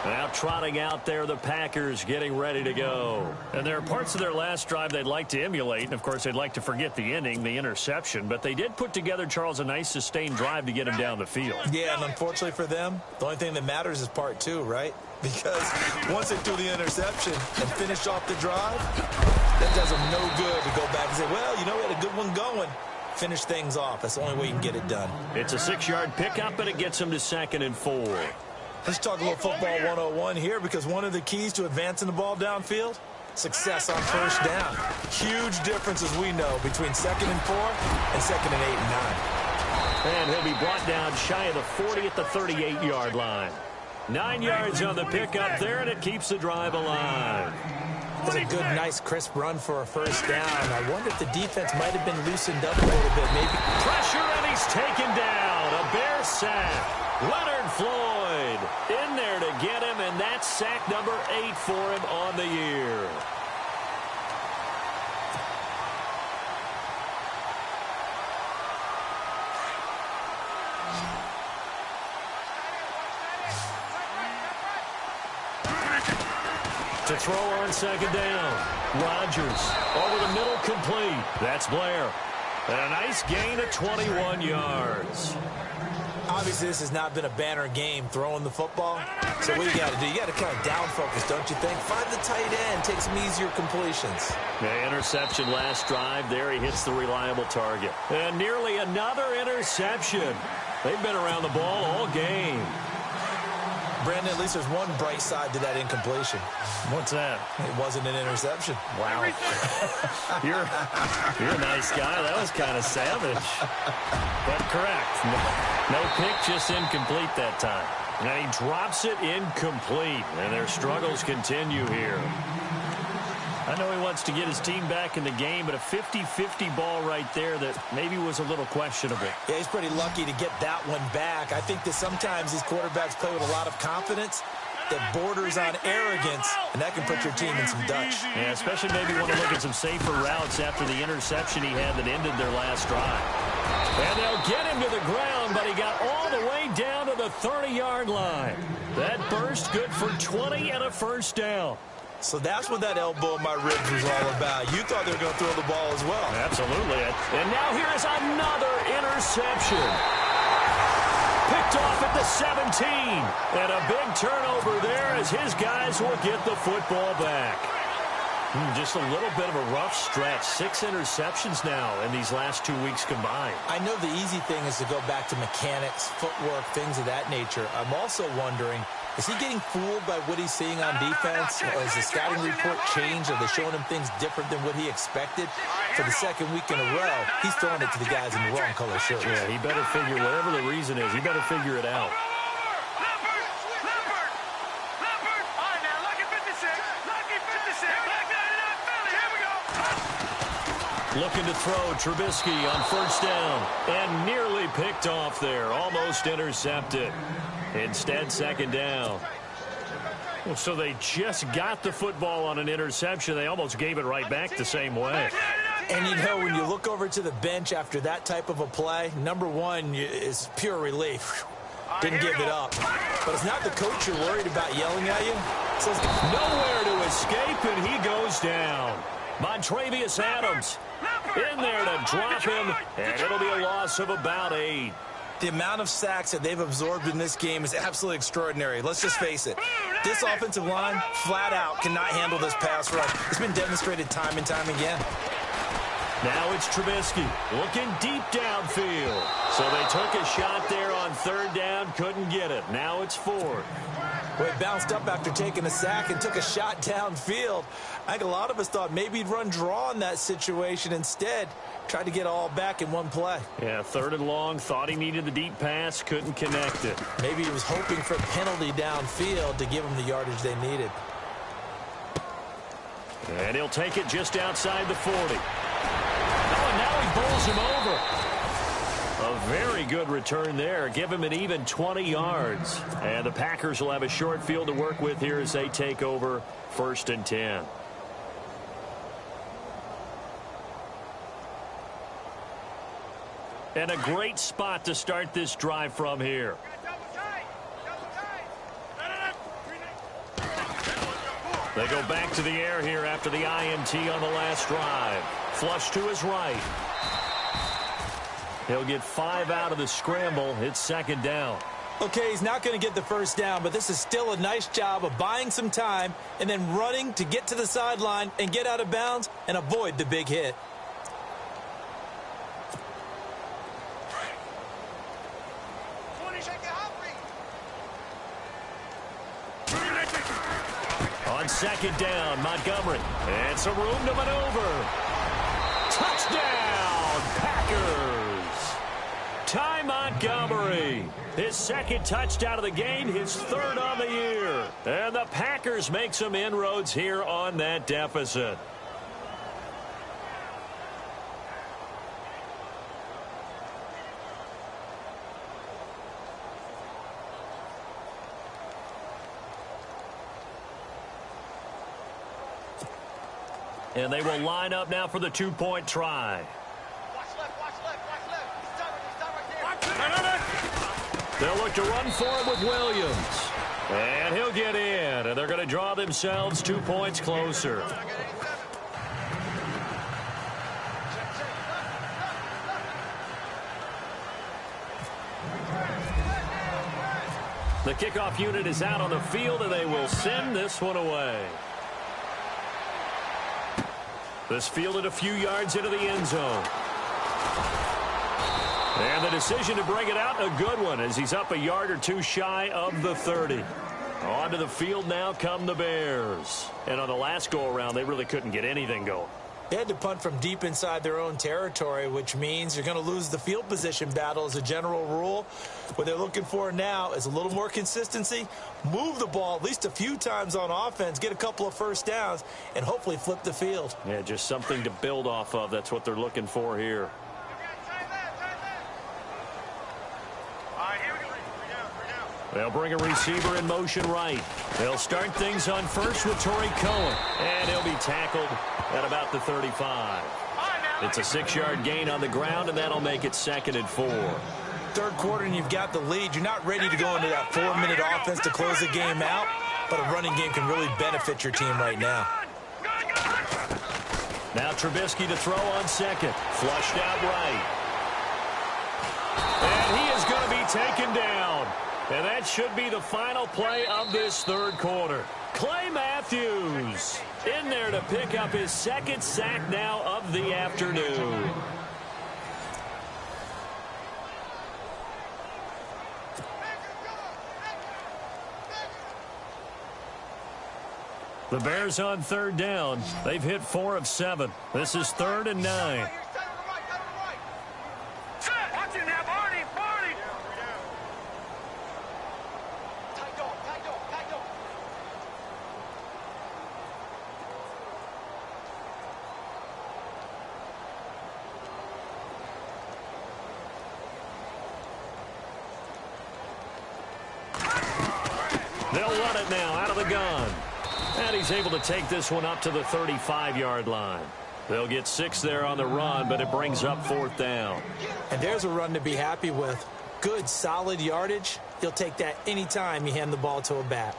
Now trotting out there, the Packers getting ready to go. And there are parts of their last drive they'd like to emulate. And, of course, they'd like to forget the inning, the interception. But they did put together, Charles, a nice sustained drive to get him down the field. Yeah, and unfortunately for them, the only thing that matters is part 2, right? Because once they threw the interception and finished off the drive, that does them no good to go back and say, well, you know, we had a good one going. Finish things off. That's the only way you can get it done. It's a 6-yard pickup, and it gets them to 2nd and 4. Let's talk a little football 101 here, because one of the keys to advancing the ball downfield, success on 1st down. Huge difference, as we know, between 2nd and 4 and 2nd and 8 and 9. And he'll be brought down shy of the 40 at the 38-yard line. 9 yards on the pickup there, and it keeps the drive alive. It's a good, nice, crisp run for a 1st down. I wonder if the defense might have been loosened up a little bit, maybe. Pressure, and he's taken down. A Bear sack. Leonard Floyd in there to get him, and that's sack number 8 for him on the year. To throw on 2nd down. Rodgers over the middle, complete. That's Blair. And a nice gain of 21 yards. Obviously, this has not been a banner game throwing the football. So what you got to do, you got to kind of down focus, don't you think? Find the tight end, take some easier completions. The interception last drive there. He hits the reliable target. And nearly another interception. They've been around the ball all game. Brandon, at least there's one bright side to that incompletion. What's that? It wasn't an interception. Wow. You're a nice guy. That was kind of savage. But correct. No pick, just incomplete that time. And he drops it incomplete. And their struggles continue here. I know he wants to get his team back in the game, but a 50-50 ball right there that maybe was a little questionable. Yeah, he's pretty lucky to get that one back. I think that sometimes these quarterbacks play with a lot of confidence that borders on arrogance, and that can put your team in some Dutch. Yeah, especially maybe want to look at some safer routes after the interception he had that ended their last drive. And they'll get him to the ground, but he got all the way down to the 30-yard line. That burst good for 20 and a 1st down. So that's what that elbow in my ribs was all about. You thought they were going to throw the ball as well. Absolutely. And now here is another interception. Picked off at the 17. And a big turnover there as his guys will get the football back. Just a little bit of a rough stretch. 6 interceptions now in these last 2 weeks combined. I know the easy thing is to go back to mechanics, footwork, things of that nature. I'm also wondering, is he getting fooled by what he's seeing on defense? Or has the scouting report changed? Are they showing him things different than what he expected? For the second week in a row, he's throwing it to the guys in the wrong color shirts. Yeah, he better figure, whatever the reason is, he better figure it out. Looking to throw Trubisky on first down. And nearly picked off there. Almost intercepted. Instead, second down. Well, so they just got the football on an interception. They almost gave it right back the same way. And you know, when you look over to the bench after that type of a play, number one is pure relief. Didn't give it up. But it's not the coach you're worried about yelling at you. So nowhere to escape, and he goes down. Montravius Adams in there to drop him, and it'll be a loss of about 8. The amount of sacks that they've absorbed in this game is absolutely extraordinary. Let's just face it. This offensive line, flat out, cannot handle this pass rush. It's been demonstrated time and time again. Now it's Trubisky looking deep downfield. So they took a shot there on third down, couldn't get it. Now it's 4th. Well, he bounced up after taking a sack and took a shot downfield. I think a lot of us thought maybe he'd run draw in that situation. Instead, tried to get all back in one play. Yeah, 3rd and long, thought he needed the deep pass, couldn't connect it. Maybe he was hoping for a penalty downfield to give him the yardage they needed. And he'll take it just outside the 40. Oh, and now he bowls him over. A very good return there. Give him an even 20 yards. And the Packers will have a short field to work with here as they take over 1st and 10. And a great spot to start this drive from here. They go back to the air here after the INT on the last drive. Flush to his right. He'll get 5 out of the scramble. It's second down. Okay, he's not going to get the first down, but this is still a nice job of buying some time and then running to get to the sideline and get out of bounds and avoid the big hit. On second down, Montgomery. And some room to maneuver. Touchdown, Packers. Ty Montgomery. His 2nd touchdown of the game, his 3rd on the year. And the Packers make some inroads here on that deficit. And they will line up now for the 2-point try. Watch left, watch left, watch left. Start right there. They'll look to run for it with Williams. And he'll get in. And they're going to draw themselves 2 points closer. The kickoff unit is out on the field, and they will send this one away. This fielded a few yards into the end zone. And the decision to bring it out, a good one, as he's up a yard or 2 shy of the 30. Onto the field now come the Bears. And on the last go-around, they really couldn't get anything going. They had to punt from deep inside their own territory, which means you're going to lose the field position battle as a general rule. What they're looking for now is a little more consistency, move the ball at least a few times on offense, get a couple of first downs, and hopefully flip the field. Yeah, just something to build off of. That's what they're looking for here. They'll bring a receiver in motion right. They'll start things on first with Torrey Cohen. And he'll be tackled at about the 35. It's a 6-yard gain on the ground, and that'll make it 2nd and 4. Third quarter, and you've got the lead. You're not ready to go into that 4-minute offense to close the game out, but a running game can really benefit your team right now. Now Trubisky to throw on second. Flushed out right. And he is going to be taken down. And that should be the final play of this third quarter. Clay Matthews in there to pick up his second sack now of the afternoon. The Bears on third down. They've hit 4 of 7. This is 3rd and 9. They'll run it now out of the gun. And he's able to take this one up to the 35-yard line. They'll get 6 there on the run, but it brings up 4th down. And there's a run to be happy with. Good, solid yardage. You'll take that anytime you hand the ball to a back.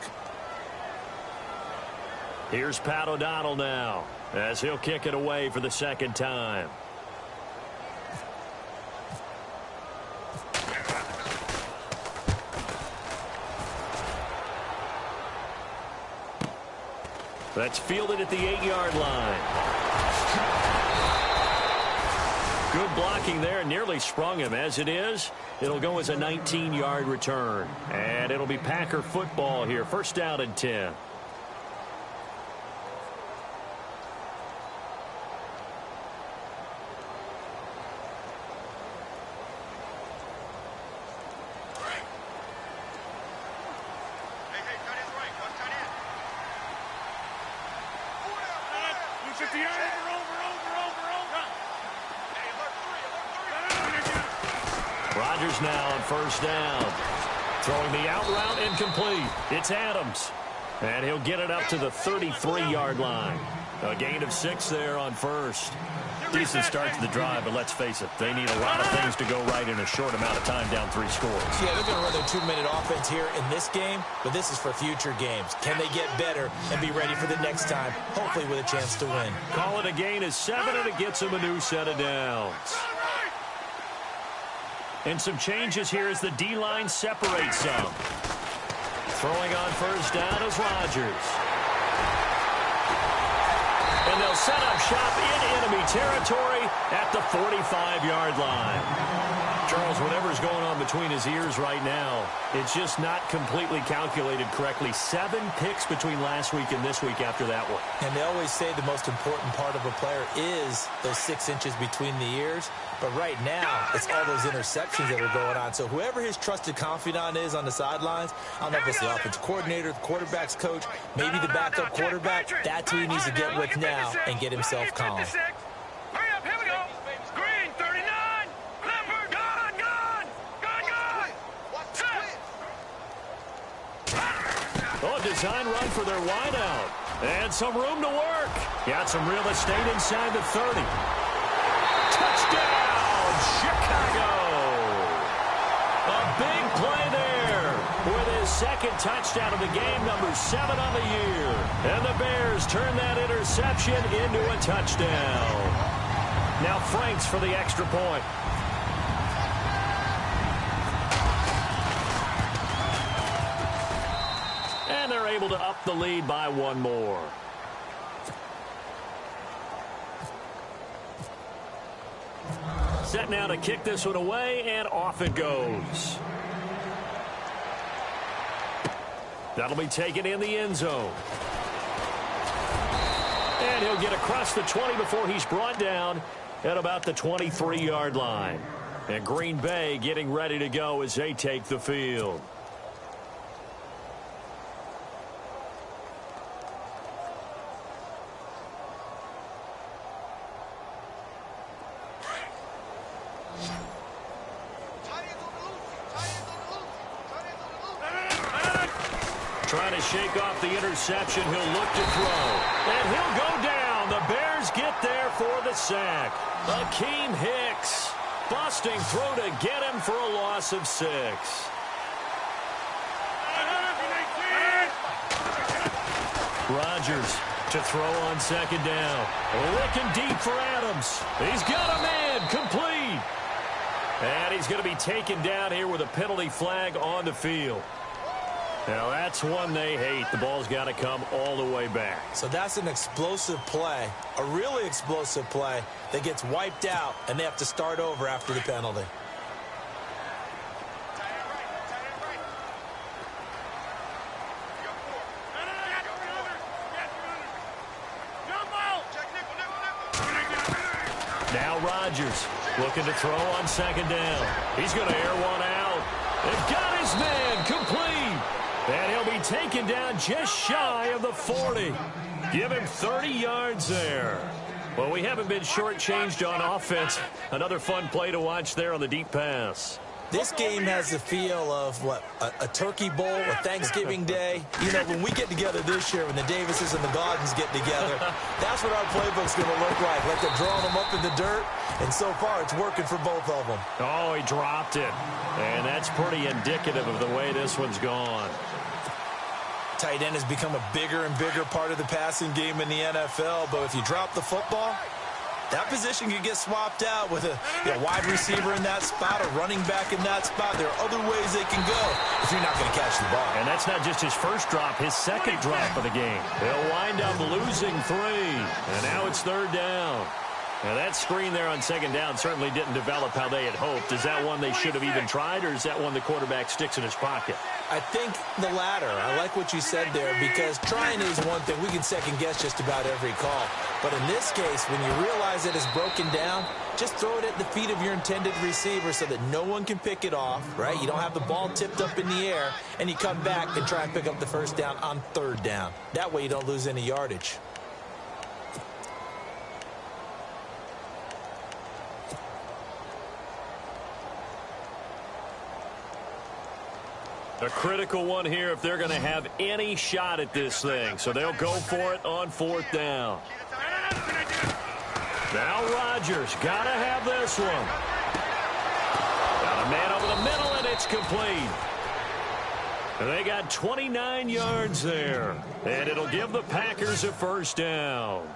Here's Pat O'Donnell now, as he'll kick it away for the second time. That's fielded at the 8-yard line. Good blocking there. Nearly sprung him. As it is, it'll go as a 19-yard return. And it'll be Packer football here. 1st down and 10. Rodgers now on 1st down. Throwing the out route incomplete. It's Adams. And he'll get it up to the 33-yard line. A gain of 6 there on 1st. Decent start to the drive, but let's face it, they need a lot of things to go right in a short amount of time down 3 scores. Yeah, they're going to run their 2-minute offense here in this game, but this is for future games. Can they get better and be ready for the next time, hopefully with a chance to win? Call it a gain of 7, and it gets them a new set of downs. And some changes here as the D-line separates some. Throwing on 1st down is Rodgers. And they'll set up shop in enemy territory at the 45-yard line. Charles, whatever's going on between his ears right now, it's just not completely calculated correctly. 7 picks between last week and this week after that one. And they always say the most important part of a player is those 6 inches between the ears. But right now, it's all those interceptions that are going on. So whoever his trusted confidant is on the sidelines, I don't know if it's the offensive coordinator, the quarterback's coach, maybe the backup quarterback, that's who he needs to get with now and get himself calm. Hurry up, here we go. Green, 39. Leopard, gone. Set. Oh, design run for their wideout. And some room to work. Got some real estate inside the 30. Touchdown, Chicago. A big play there with his second touchdown of the game, number 7 on the year. And the Bears turn that interception into a touchdown. Now Franks for the extra point. And they're able to up the lead by 1 more. Set now to kick this one away, and off it goes. That'll be taken in the end zone. And he'll get across the 20 before he's brought down at about the 23-yard line. And Green Bay getting ready to go as they take the field. Trying to shake off the interception. He'll look to throw. And he'll go down. The Bears get there for the sack. Akeem Hicks busting through to get him for a loss of 6. Rodgers to throw on 2nd down. Looking deep for Adams. He's got a man complete. And he's going to be taken down here with a penalty flag on the field. Now, that's one they hate. The ball's got to come all the way back. So that's an explosive play, a really explosive play that gets wiped out, and they have to start over after the penalty. Now Rodgers looking to throw on second down. He's going to air one out. They've got his man complete. And he'll be taken down just shy of the 40. Give him 30 yards there. Well, we haven't been shortchanged on offense. Another fun play to watch there on the deep pass. This game has the feel of, what, a turkey bowl, a Thanksgiving day. You know, when we get together this year, when the Davises and the Gaudens get together, that's what our playbook's going to look like they're drawing them up in the dirt. And so far, it's working for both of them. Oh, he dropped it. And that's pretty indicative of the way this one's gone. Tight end has become a bigger and bigger part of the passing game in the NFL. But if you drop the football, that position could get swapped out with a wide receiver in that spot, a running back in that spot. There are other ways they can go if you're not going to catch the ball. And that's not just his first drop, his second drop of the game. They'll wind up losing 3. And now it's third down. Now, that screen there on second down certainly didn't develop how they had hoped. Is that one they should have even tried, or is that one the quarterback sticks in his pocket? I think the latter. I like what you said there, because trying is one thing. We can second-guess just about every call. But in this case, when you realize that it's broken down, just throw it at the feet of your intended receiver so that no one can pick it off, right? You don't have the ball tipped up in the air, and you come back and try and pick up the first down on third down. That way you don't lose any yardage. A critical one here if they're going to have any shot at this thing. So they'll go for it on fourth down. Now Rodgers got to have this one. Got a man over the middle, and it's complete. And they got 29 yards there. And it'll give the Packers a first down.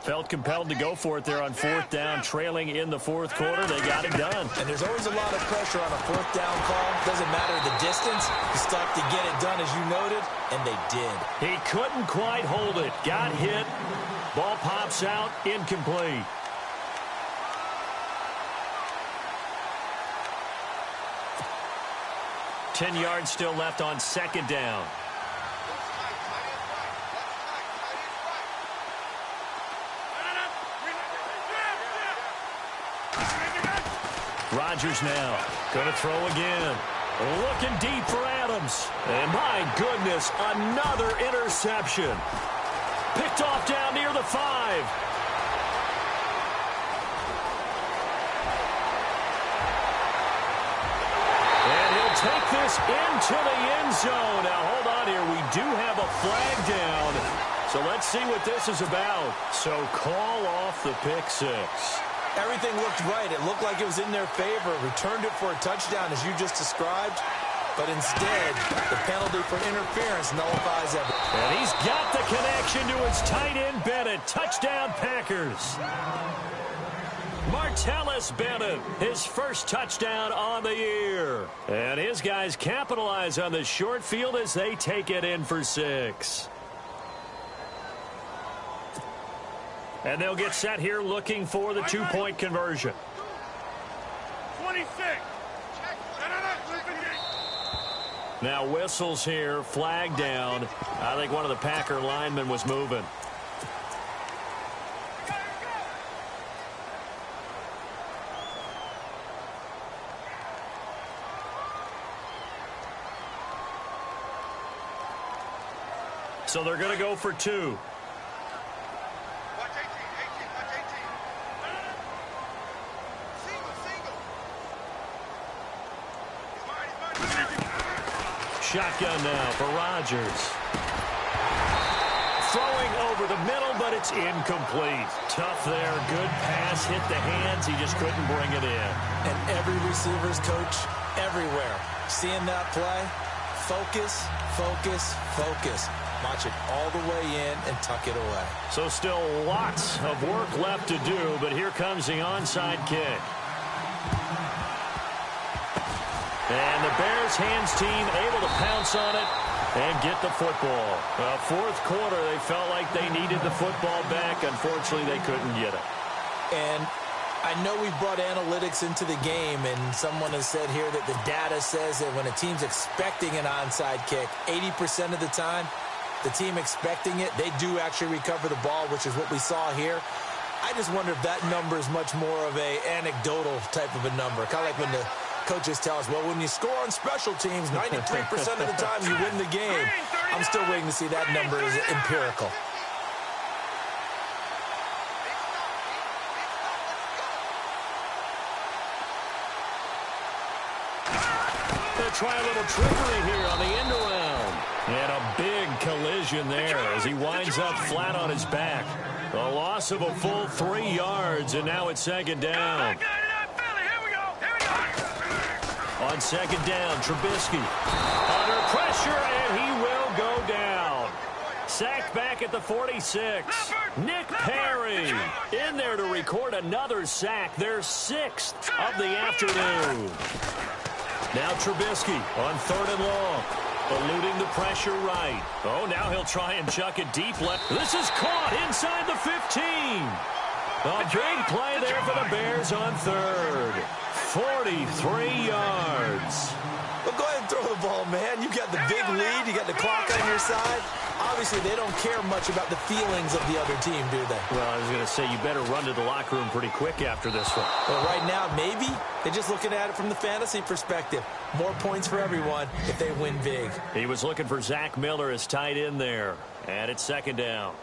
Felt compelled to go for it there on fourth down, trailing in the fourth quarter. They got it done. And there's always a lot of pressure on a fourth down call. Doesn't matter the distance. You still have to get it done, as you noted, and they did. He couldn't quite hold it. Got hit. Ball pops out, incomplete. Ten yards still left on second down. Rodgers now going to throw again. Looking deep for Adams. And my goodness, another interception. Picked off down near the 5. And he'll take this into the end zone. Now, hold on here. We do have a flag down. So let's see what this is about. So call off the pick 6. Everything looked right. It looked like it was in their favor. Returned it for a touchdown, as you just described. But instead, the penalty for interference nullifies everything. And he's got the connection to his tight end, Bennett. Touchdown, Packers. Martellus Bennett, his first touchdown on the year. And his guys capitalize on the short field as they take it in for 6. And they'll get set here looking for the 2-point conversion. 26. Now whistles here, flag down. I think one of the Packer linemen was moving. So they're going to go for 2. Shotgun now for Rodgers. Throwing over the middle, but it's incomplete. Tough there. Good pass. Hit the hands. He just couldn't bring it in. And every receiver's coach everywhere, seeing that play, focus, focus, focus. Watch it all the way in and tuck it away. So still lots of work left to do, but here comes the onside kick. And the Bears hands team able to pounce on it and get the football. Fourth quarter, they felt like they needed the football back. Unfortunately, they couldn't get it. And I know we brought analytics into the game, and someone has said here that the data says that when a team's expecting an onside kick, 80% of the time, the team expecting it, they do actually recover the ball, which is what we saw here. I just wonder if that number is much more of a anecdotal type of a number, kind of like when the coaches tell us, well, when you score on special teams, 93% of the time you win the game. I'm still waiting to see that number is empirical. Try a little trickery here on the end around. And a big collision there as he winds up flat on his back. A loss of a full 3 yards, and now it's second down. On second down, Trubisky under pressure, and he will go down. Sacked back at the 46. Nick Perry in there to record another sack, their 6th of the afternoon. Now Trubisky on third and long, eluding the pressure right. Oh, now he'll try and chuck it deep left. This is caught inside the 15. A big play there for the Bears on third. 43 yards. Well, go ahead and throw the ball, man. You got the big lead. You got the clock on your side. Obviously, they don't care much about the feelings of the other team, do they? Well, I was going to say, you better run to the locker room pretty quick after this one. Well, right now, maybe they're just looking at it from the fantasy perspective. More points for everyone if they win big. He was looking for Zach Miller as tight end there. And it's second down.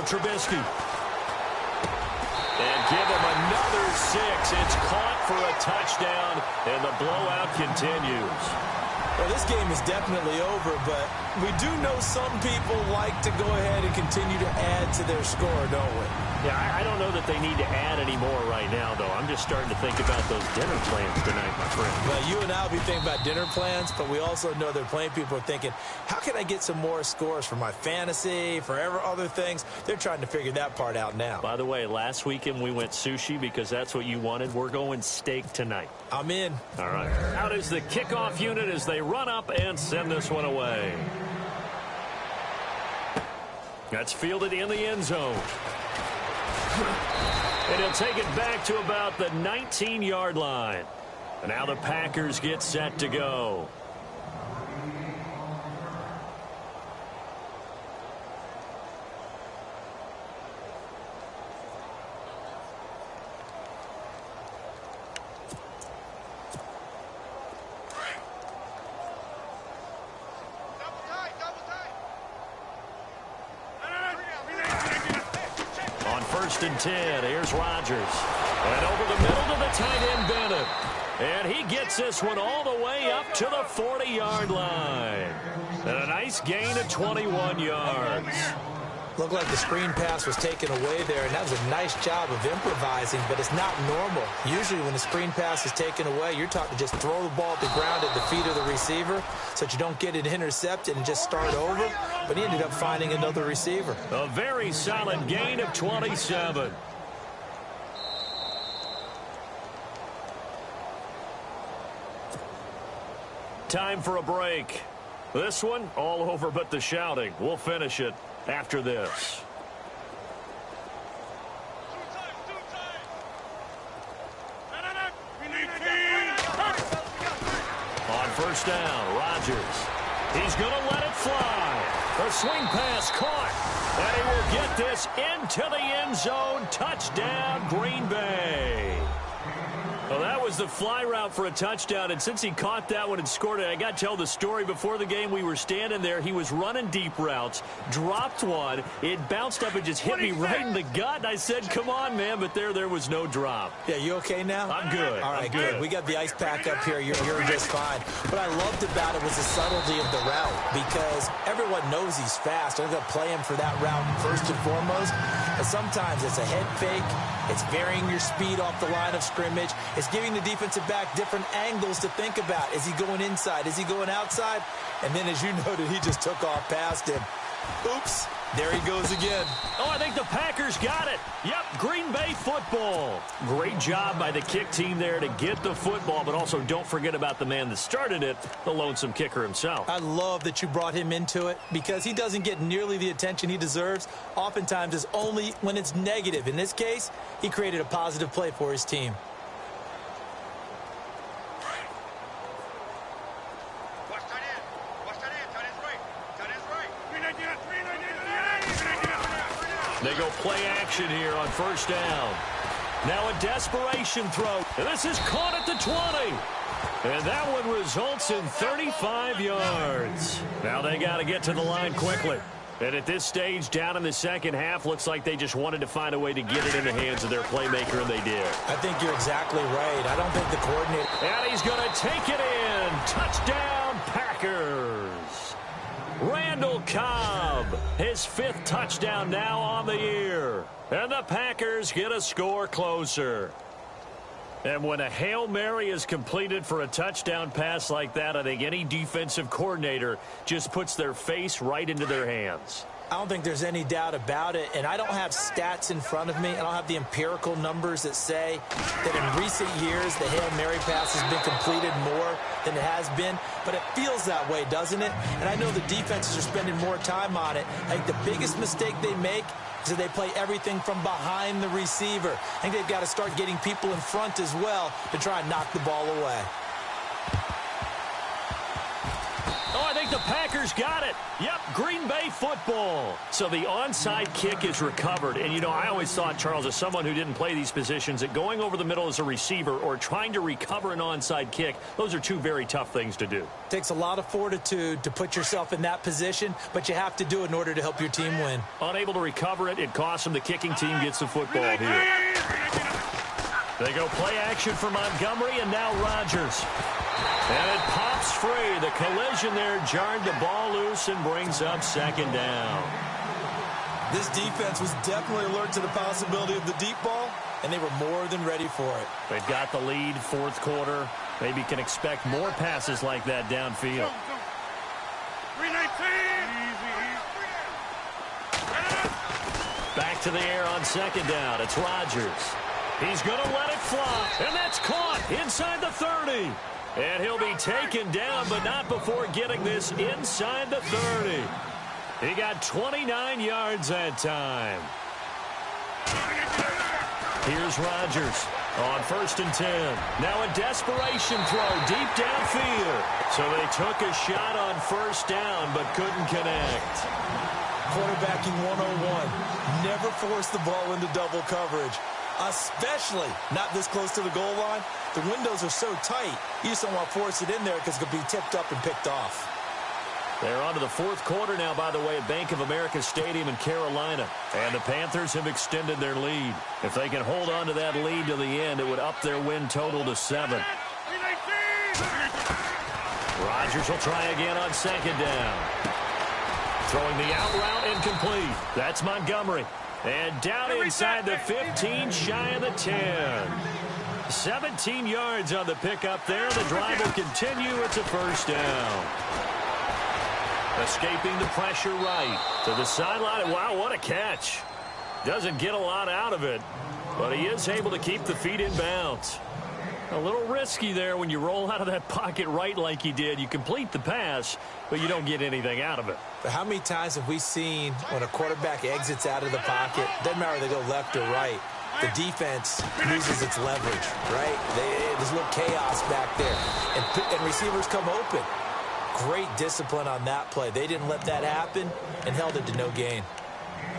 Trubisky. And give him another 6. It's caught for a touchdown, and the blowout continues. Well, this game is definitely over, but we do know some people like to go ahead and continue to add to their score, don't we? Yeah, I don't know that they need to add any more right now, though. I'm just starting to think about those dinner plans tonight, my friend. Well, you and I will be thinking about dinner plans, but we also know there are plenty of people are thinking, how can I get some more scores for my fantasy, for other things? They're trying to figure that part out now. By the way, last weekend we went sushi because that's what you wanted. We're going steak tonight. I'm in. All right. Out is the kickoff unit as they run up and send this one away. That's fielded in the end zone. And he'll take it back to about the 19-yard line. And now the Packers get set to go. First and 10. Here's Rodgers. And over the middle to the tight end, Bennett. And he gets this one all the way up to the 40-yard line. And a nice gain of 21 yards. Looked like the screen pass was taken away there, and that was a nice job of improvising, but it's not normal. Usually when the screen pass is taken away, you're taught to just throw the ball at the ground at the feet of the receiver so that you don't get it intercepted and just start over, but he ended up finding another receiver. A very solid gain of 27. Time for a break. This one, all over but the shouting. We'll finish it after this. On first down, Rodgers. He's going to let it fly. The swing pass caught. And he will get this into the end zone. Touchdown, Green Bay. Well, that was the fly route for a touchdown, and since he caught that one and scored it, I got to tell the story. Before the game, we were standing there. He was running deep routes, dropped one. It bounced up and just hit me right in the gut, and I said, come on, man, but there was no drop. Yeah, you okay now? I'm good. All right, good. We got the ice pack up here. You're just fine. What I loved about it was the subtlety of the route, because everyone knows he's fast. They're going to play him for that route first and foremost, but sometimes it's a head fake. It's varying your speed off the line of scrimmage. It's giving the defensive back different angles to think about. Is he going inside? Is he going outside? And then, as you noted, he just took off past him. Oops, there he goes again. Oh, I think the Packers got it. Yep, Green Bay football. Great job by the kick team there to get the football, but also don't forget about the man that started it, the lonesome kicker himself. I love that you brought him into it because he doesn't get nearly the attention he deserves. Oftentimes it's only when it's negative. In this case, he created a positive play for his team. They go play action here on first down. Now a desperation throw. And this is caught at the 20. And that one results in 35 yards. Now they got to get to the line quickly. And at this stage, down in the second half, looks like they just wanted to find a way to get it in the hands of their playmaker, and they did. I think you're exactly right. I don't think the coordinator... And he's going to take it in. Touchdown, Packers. Randall Cobb, his 5th touchdown now on the year. And the Packers get a score closer. And when a Hail Mary is completed for a touchdown pass like that, I think any defensive coordinator just puts their face right into their hands. I don't think there's any doubt about it, and I don't have stats in front of me. I don't have the empirical numbers that say that in recent years the Hail Mary pass has been completed more than it has been, but it feels that way, doesn't it? And I know the defenses are spending more time on it. I think the biggest mistake they make is that they play everything from behind the receiver. I think they've got to start getting people in front as well to try and knock the ball away. Oh, I think the Packers got it. Yep, Green Bay football. So the onside kick is recovered. And, you know, I always thought, Charles, as someone who didn't play these positions, that going over the middle as a receiver or trying to recover an onside kick, those are two very tough things to do. It takes a lot of fortitude to put yourself in that position, but you have to do it in order to help your team win. Unable to recover it, it costs them. The kicking team gets the football here. They go play action for Montgomery, and now Rodgers. And it pops free. The collision there jarred the ball loose and brings up second down. This defense was definitely alert to the possibility of the deep ball, and they were more than ready for it. They've got the lead, 4th quarter. Maybe can expect more passes like that downfield. 319. Back to the air on second down. It's Rodgers. He's going to let it fly, and that's caught inside the 30. And he'll be taken down, but not before getting this inside the 30. He got 29 yards that time. Here's Rodgers on 1st and 10. Now a desperation throw deep downfield. So they took a shot on first down, but couldn't connect. Quarterbacking 101. Never force the ball into double coverage, especially not this close to the goal line. The windows are so tight, you just don't want to force it in there because it could be tipped up and picked off. They're on to the 4th quarter now, by the way, at Bank of America Stadium in Carolina. And the Panthers have extended their lead. If they can hold on to that lead to the end, it would up their win total to 7. Rodgers will try again on second down. Throwing the out route incomplete. That's Montgomery. And down inside the 15, shy of the 10. 17 yards on the pickup there. The drive will continue. It's a first down. Escaping the pressure right to the sideline. Wow, what a catch. Doesn't get a lot out of it, but he is able to keep the feet in bounds. A little risky there when you roll out of that pocket right like he did. You complete the pass, but you don't get anything out of it. But how many times have we seen when a quarterback exits out of the pocket, doesn't matter if they go left or right, the defense loses its leverage, right? There's a little chaos back there, and receivers come open. Great discipline on that play. They didn't let that happen and held it to no gain.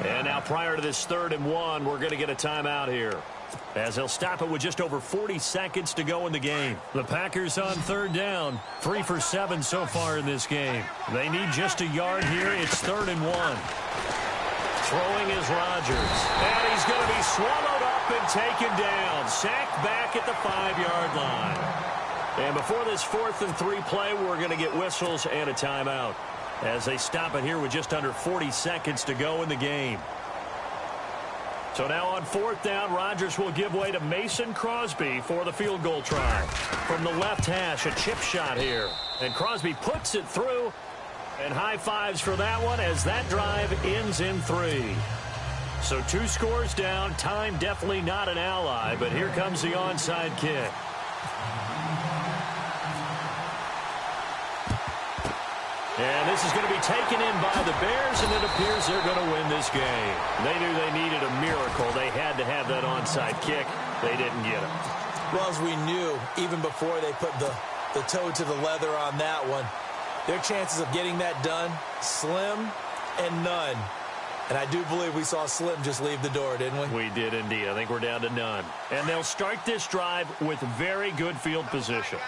And now prior to this 3rd and 1, we're going to get a timeout here, as they'll stop it with just over 40 seconds to go in the game. The Packers on 3rd down, 3 for 7 so far in this game. They need just a yard here. It's 3rd and 1. Throwing is Rodgers. And he's going to be swallowed up and taken down. Sacked back at the 5-yard line. And before this 4th and 3 play, we're going to get whistles and a timeout, as they stop it here with just under 40 seconds to go in the game. So now on 4th down, Rodgers will give way to Mason Crosby for the field goal try. From the left hash, a chip shot here. And Crosby puts it through. And high fives for that one as that drive ends in 3. So 2 scores down. Time definitely not an ally, but here comes the onside kick. And this is going to be taken in by the Bears, and it appears they're going to win this game. They knew they needed a miracle. They had to have that onside kick. They didn't get it. Well, as we knew, even before they put the toe to the leather on that one, their chances of getting that done, slim and none. And I do believe we saw Slim just leave the door, didn't we? We did indeed. I think we're down to none. And they'll start this drive with very good field position.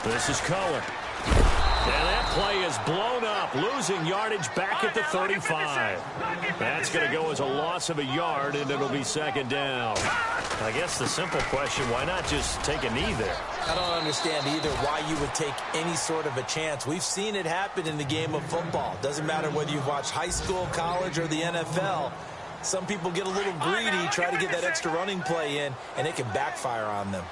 This is Cohen. And that play is blown up, losing yardage back at the 35. That's going to go as a loss of a yard, and it'll be 2nd down. I guess the simple question, why not just take a knee there? I don't understand either why you would take any sort of a chance. We've seen it happen in the game of football. Doesn't matter whether you've watched high school, college, or the NFL. Some people get a little greedy, try to get that extra running play in, and it can backfire on them.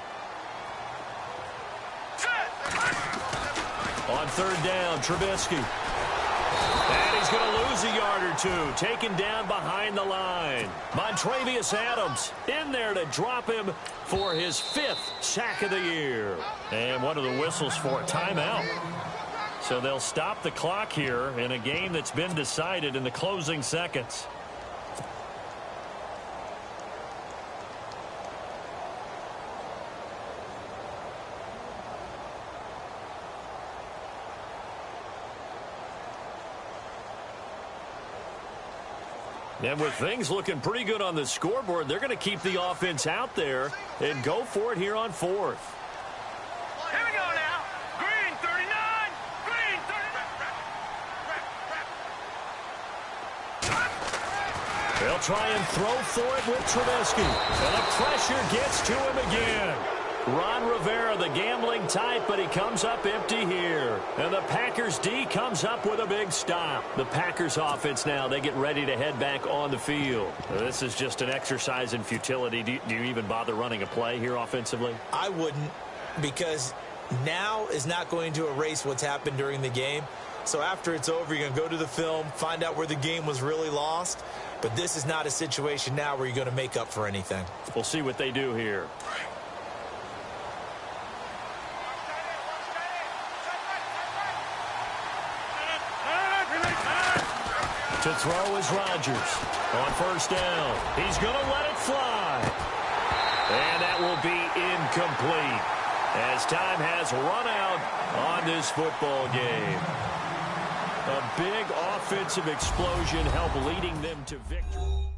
On 3rd down, Trubisky. And he's going to lose a yard or 2. Taken down behind the line. Montravius Adams in there to drop him for his 5th sack of the year. And what are the whistles for? Timeout. So they'll stop the clock here in a game that's been decided in the closing seconds. And with things looking pretty good on the scoreboard, they're going to keep the offense out there and go for it here on 4th. Here we go now. Green 39. Green 39. They'll try and throw for it with Trubisky. And the pressure gets to him again. Ron Rivera, the gambling type, but he comes up empty here. And the Packers D comes up with a big stop. The Packers offense now, they get ready to head back on the field. This is just an exercise in futility. Do you even bother running a play here offensively? I wouldn't, because now is not going to erase what's happened during the game. So after it's over, you're going to go to the film, find out where the game was really lost. But this is not a situation now where you're going to make up for anything. We'll see what they do here. To throw is Rodgers. On 1st down, he's going to let it fly. And that will be incomplete as time has run out on this football game. A big offensive explosion helped leading them to victory.